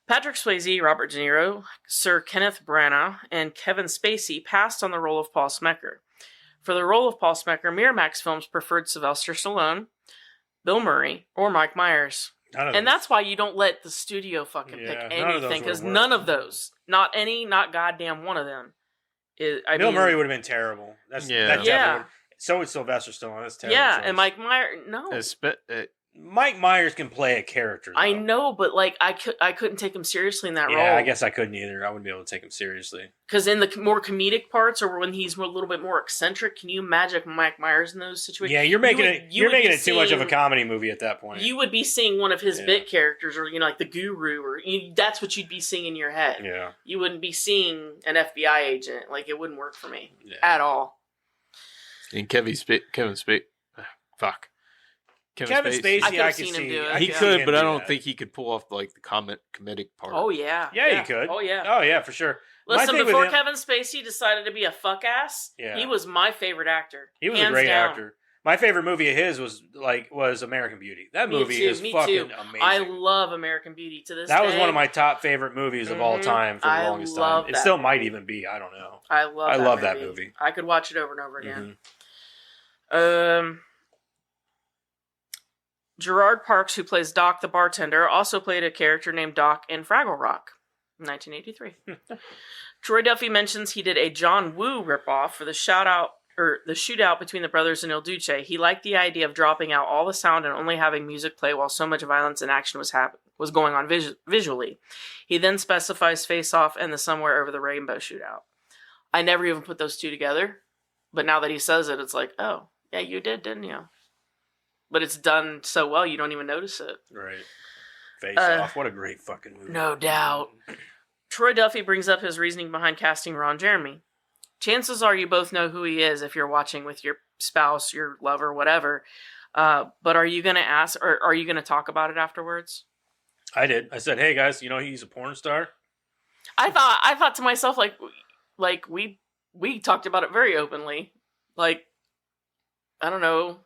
Patrick Swayze, Robert De Niro, Sir Kenneth Branagh, and Kevin Spacey passed on the role of Paul Smecker. For the role of Paul Smecker, Miramax Films preferred Sylvester Stallone, Bill Murray, or Mike Myers. And that's why you don't let the studio fucking pick anything, because none of those, not goddamn one of them. Bill Murray would have been terrible. So would Sylvester Stallone. That's terrible. Yeah, choice. and Mike Myers, no. Mike Myers can play a character, though. I know, but like I couldn't take him seriously in that role. Yeah, I guess I couldn't either. I wouldn't be able to take him seriously. Because in the more comedic parts, or when he's a little bit more eccentric, can you imagine Mike Myers in those situations? Yeah, you're making it too much of a comedy movie at that point. You would be seeing one of his bit characters, or like the Guru, or that's what you'd be seeing in your head. Yeah, you wouldn't be seeing an FBI agent. Like it wouldn't work for me at all. And Kevin Spacey. Kevin Spacey, I could see. He could, but I don't think he could pull off like the comedic part. Oh yeah, he could. Oh yeah, for sure. Listen, before Kevin Spacey decided to be a fuck ass, he was my favorite actor. He was a great actor. My favorite movie of his was American Beauty. That movie is fucking amazing. I love American Beauty to this day. That was one of my top favorite movies of all time for the longest time. It still might even be. I don't know. I love that movie. I could watch it over and over again. Gerard Parks, who plays Doc the bartender, also played a character named Doc in Fraggle Rock, 1983. Troy Duffy mentions he did a John Woo ripoff for the shootout between the brothers in Il Duce. He liked the idea of dropping out all the sound and only having music play while so much violence and action was going on visually. He then specifies Face Off and the Somewhere Over the Rainbow shootout. I never even put those two together, but now that he says it, it's like, oh, yeah, you did, didn't you? But it's done so well, you don't even notice it. Right. Face Off. What a great fucking movie. No doubt. Troy Duffy brings up his reasoning behind casting Ron Jeremy. Chances are you both know who he is if you're watching with your spouse, your lover, whatever. But are you going to ask, or are you going to talk about it afterwards? I did. I said, hey guys, he's a porn star? I thought to myself, like we talked about it very openly. Like, I don't know.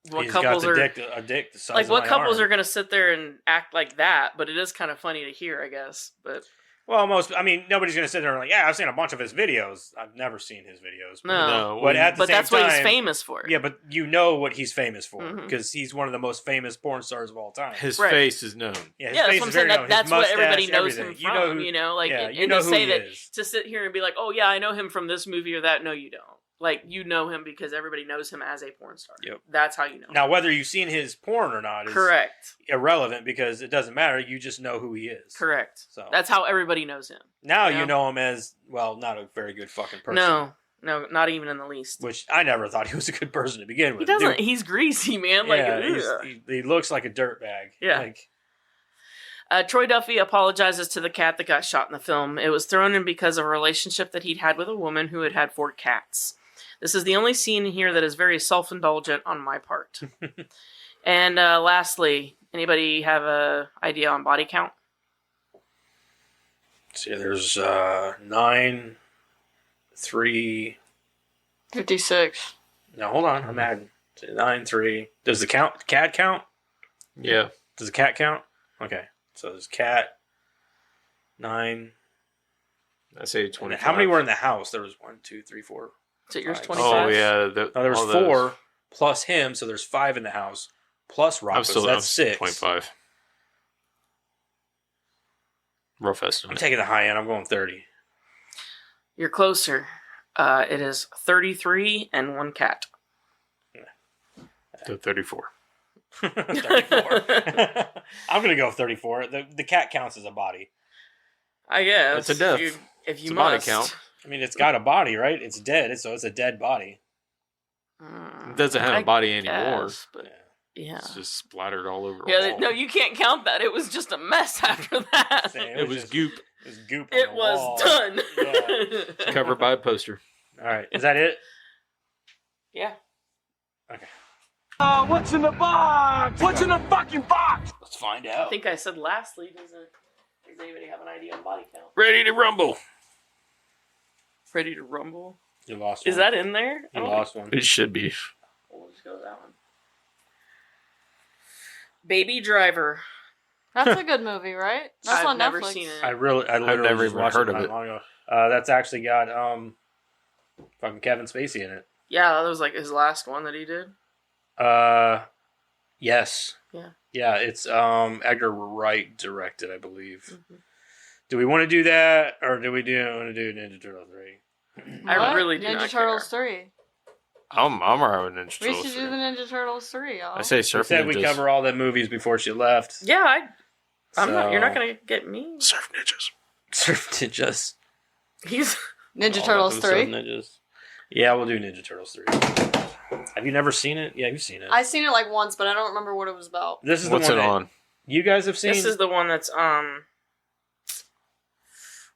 What couples are a dick the size like? Of What my couples arm. are going to sit there and act like that? But it is kind of funny to hear, I guess. But nobody's going to sit there and like, yeah, I've seen a bunch of his videos. I've never seen his videos. No. But at the same that's time, what he's famous for. Yeah, but you know what he's famous for because he's one of the most famous porn stars of all time. His face is known. Yeah, his face is very known. That's what everybody knows everything. him from. To say that is. To sit here and be like, oh yeah, I know him from this movie or that. No, you don't. Like, you know him because everybody knows him as a porn star. Yep. That's how you know him. Now, whether you've seen his porn or not is correct. Irrelevant because it doesn't matter. You just know who he is. Correct. So that's how everybody knows him. Now you know him as, well, not a very good fucking person. No, not even in the least. Which I never thought he was a good person to begin with. He doesn't. He's greasy, man. He looks like a dirtbag. Yeah. Troy Duffy apologizes to the cat that got shot in the film. It was thrown in because of a relationship that he'd had with a woman who had 4 cats. This is the only scene here that is very self-indulgent on my part. And lastly, anybody have an idea on body count? See, there's 9, 3. 56. No, hold on. I'm adding 9, 3. Does the cat count? Yeah. Does the cat count? Okay. So there's cat 9. I say And 25. how many were in the house? There was 1, 2, 3, 4. So yours 5, 25? Oh, yeah. No, there was all 4 those. plus him, so there's 5 in the house. Plus Rocco, so I'm that's 6. 25. Rough I'm estimate. taking the high end. I'm going 30. You're closer. It is 33 and 1 cat. To 34. 34. I'm going to go 34. The cat counts as a body. I guess. It's a death. If you It's a body must. count. I mean, it's got a body, right? It's dead, so it's a dead body. Mm, It doesn't have I a body anymore. guess, but yeah. It's just splattered all over. Yeah, the wall. no, you can't count that. It was just a mess after that. Same. It was just- goop. It was goop. On It the was wall. done. Yeah. Covered by a poster. All right. Is that it? Yeah. What's in the box? What's in the fucking box? Let's find I out. think I said lastly, does anybody have an idea on body count? Ready to rumble. Ready to rumble? You lost one. Is that in there? I You don't lost one. It should be. think- We'll just go with that one. Baby Driver. That's a good movie, right? That's I've on never Netflix. seen it. I literally never just even watched heard it of not it. long ago. That's actually got fucking Kevin Spacey in it. Yeah, that was like his last one that he did. Yes. Yeah. Yeah, it's Edgar Wright directed, I believe. Mm-hmm. Do we want to do that, or do we want to do Ninja Turtle 3? I What? really do Ninja not Turtles care. 3. I'm alright with Ninja We Turtles. should do the Ninja Turtles 3, y'all. I say She Surf said Ninjas. we cover all the movies before she left. Yeah, I'm not. You're not So- gonna get me. Surf Ninjas. Surf Ninjas. He's. Ninja All Turtles about them 3. Surf Ninjas. Yeah, we'll do Ninja Turtles 3. Have you never seen it? Yeah, you've seen it. I seen it like once, but I don't remember what it was about. This is What's the it one that on? you guys have seen. This is the one that's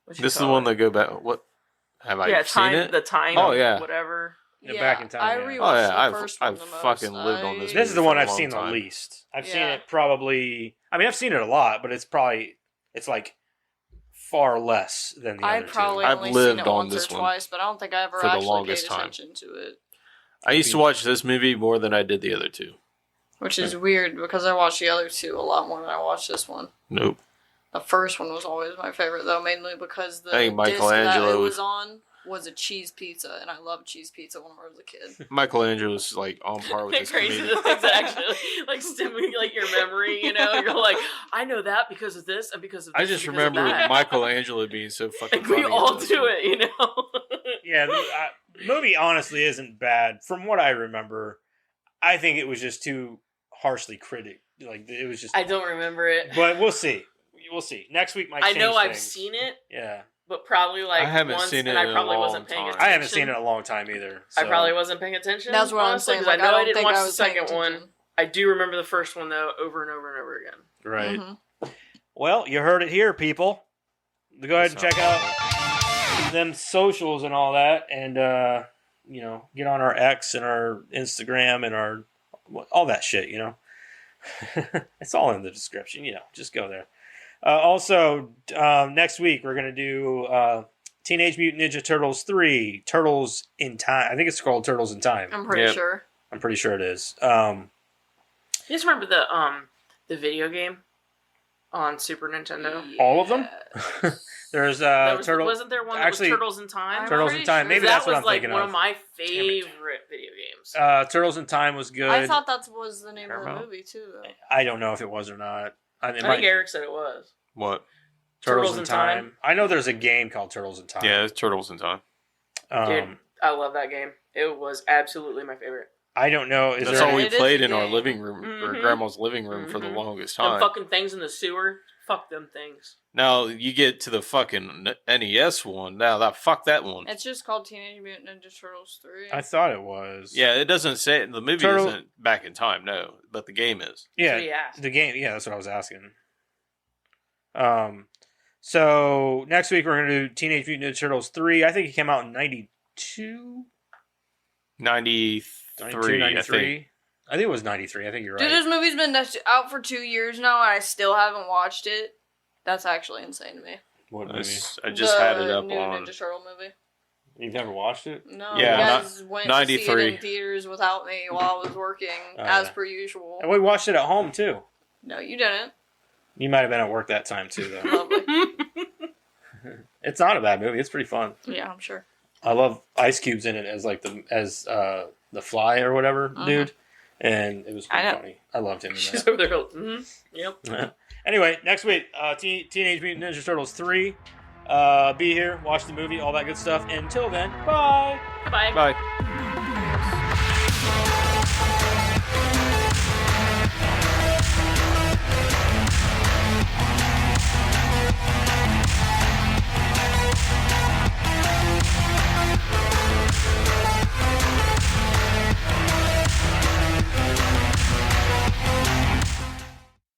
This is the one that go back. What? Have I yeah, seen time. it? The time. Oh, yeah. Whatever. Yeah, back in time, I yeah. rewatched Oh, yeah, the I've- first one I've the most. fucking lived on this This is the for one a I've long seen the time. least. I've seen Yeah. it probably. I mean, I've seen it a lot, but it's like far less than the I other probably I've only seen lived it on once this or one twice, but I don't think I ever for the actually paid longest time. attention to it. I used to watch this movie more than I did the other two. Which is weird because I watched the other two a lot more than I watched this one. Nope. The first one was always my favorite, though, mainly because the I think disc that Michelangelo it was- was on was a cheese pizza, and I loved cheese pizza when I was a kid. Michelangelo was like on par with It's this crazy comedian. the things that actually like stimulate your memory. You know, you're like, I know that because of this and because of this. I just and because of remember that. Michelangelo being so fucking Like, we funny all in this do one. it, you know. Yeah, the movie honestly isn't bad. From what I remember, I think it was just too harshly critic. Like it was just. I don't remember it. But we'll see. We'll see. Next week might. I change know I've things. seen it, Yeah, but probably like I haven't once, seen it and I in a probably long wasn't paying time. attention. I haven't seen it in a long time either. I so- probably wasn't paying attention. That's what I'm honestly, saying. 'cause Like, I know I don't didn't think watch I the was paying second one. attention. I do remember the first one though, over and over and over again. Right. Mhm. Well, you heard it here, people. Go ahead and That's check out them socials and all that, and get on our X and our Instagram and our all that shit. It's all in the description. Just go there. Also, next week we're gonna do Teenage Mutant Ninja Turtles 3, Turtles in Time. I think it's called Turtles in Time. I'm pretty Yep. sure. I'm pretty sure it is. You just remember the video game on Super Nintendo? All of them? Yes. There's That was, Turtle. wasn't there one that actually, was Turtles in Time? I'm Turtles in pretty Time. sure. Maybe that that's what was I'm like thinking one of. of my favorite video games. Turtles in Time was good. I thought that was the name Paramount. of the movie, too, though. I don't know if it was or not. I think Eric said it was. What? Turtles in Time. I know there's a game called Turtles in Time. Yeah, it's Turtles in Time. Dude, I love that game. It was absolutely my favorite. I don't know. Is That's there? all we It is played a in our game. living room or Mhm. grandma's living room for the Mhm. longest Them time. fucking things in the sewer. Fuck them things. Now you get to the fucking NES one. Now fuck that one. It's just called Teenage Mutant Ninja Turtles 3. I thought it was. Yeah, it doesn't say the movie Turtle- isn't back in time. No, but the game is. Yeah. So, yeah. The game. Yeah, that's what I was asking. So next week we're gonna do Teenage Mutant Ninja Turtles 3. I think it came out in 92? 93, I think. I think it was 93. I think you're right. Dude, this movie's been out for 2 years now, and I still haven't watched it. That's actually insane to me. What I movie? just had it up new on. Ninja Turtle movie. You've never watched it? No, Yeah, you guys went to see it 93. in theaters without me while I was working, as per usual. And we watched it at home too. No, you didn't. You might have been at work that time too, though. Lovely. It's not a bad movie. It's pretty fun. Yeah, I'm sure. I love Ice Cube's in it as like the Fly or whatever dude, and it was pretty funny. I loved him in She's that. over there going, yep. Anyway, next week, Teenage Mutant Ninja Turtles 3. Be here, watch the movie, all that good stuff. Until then, bye. Bye. Bye.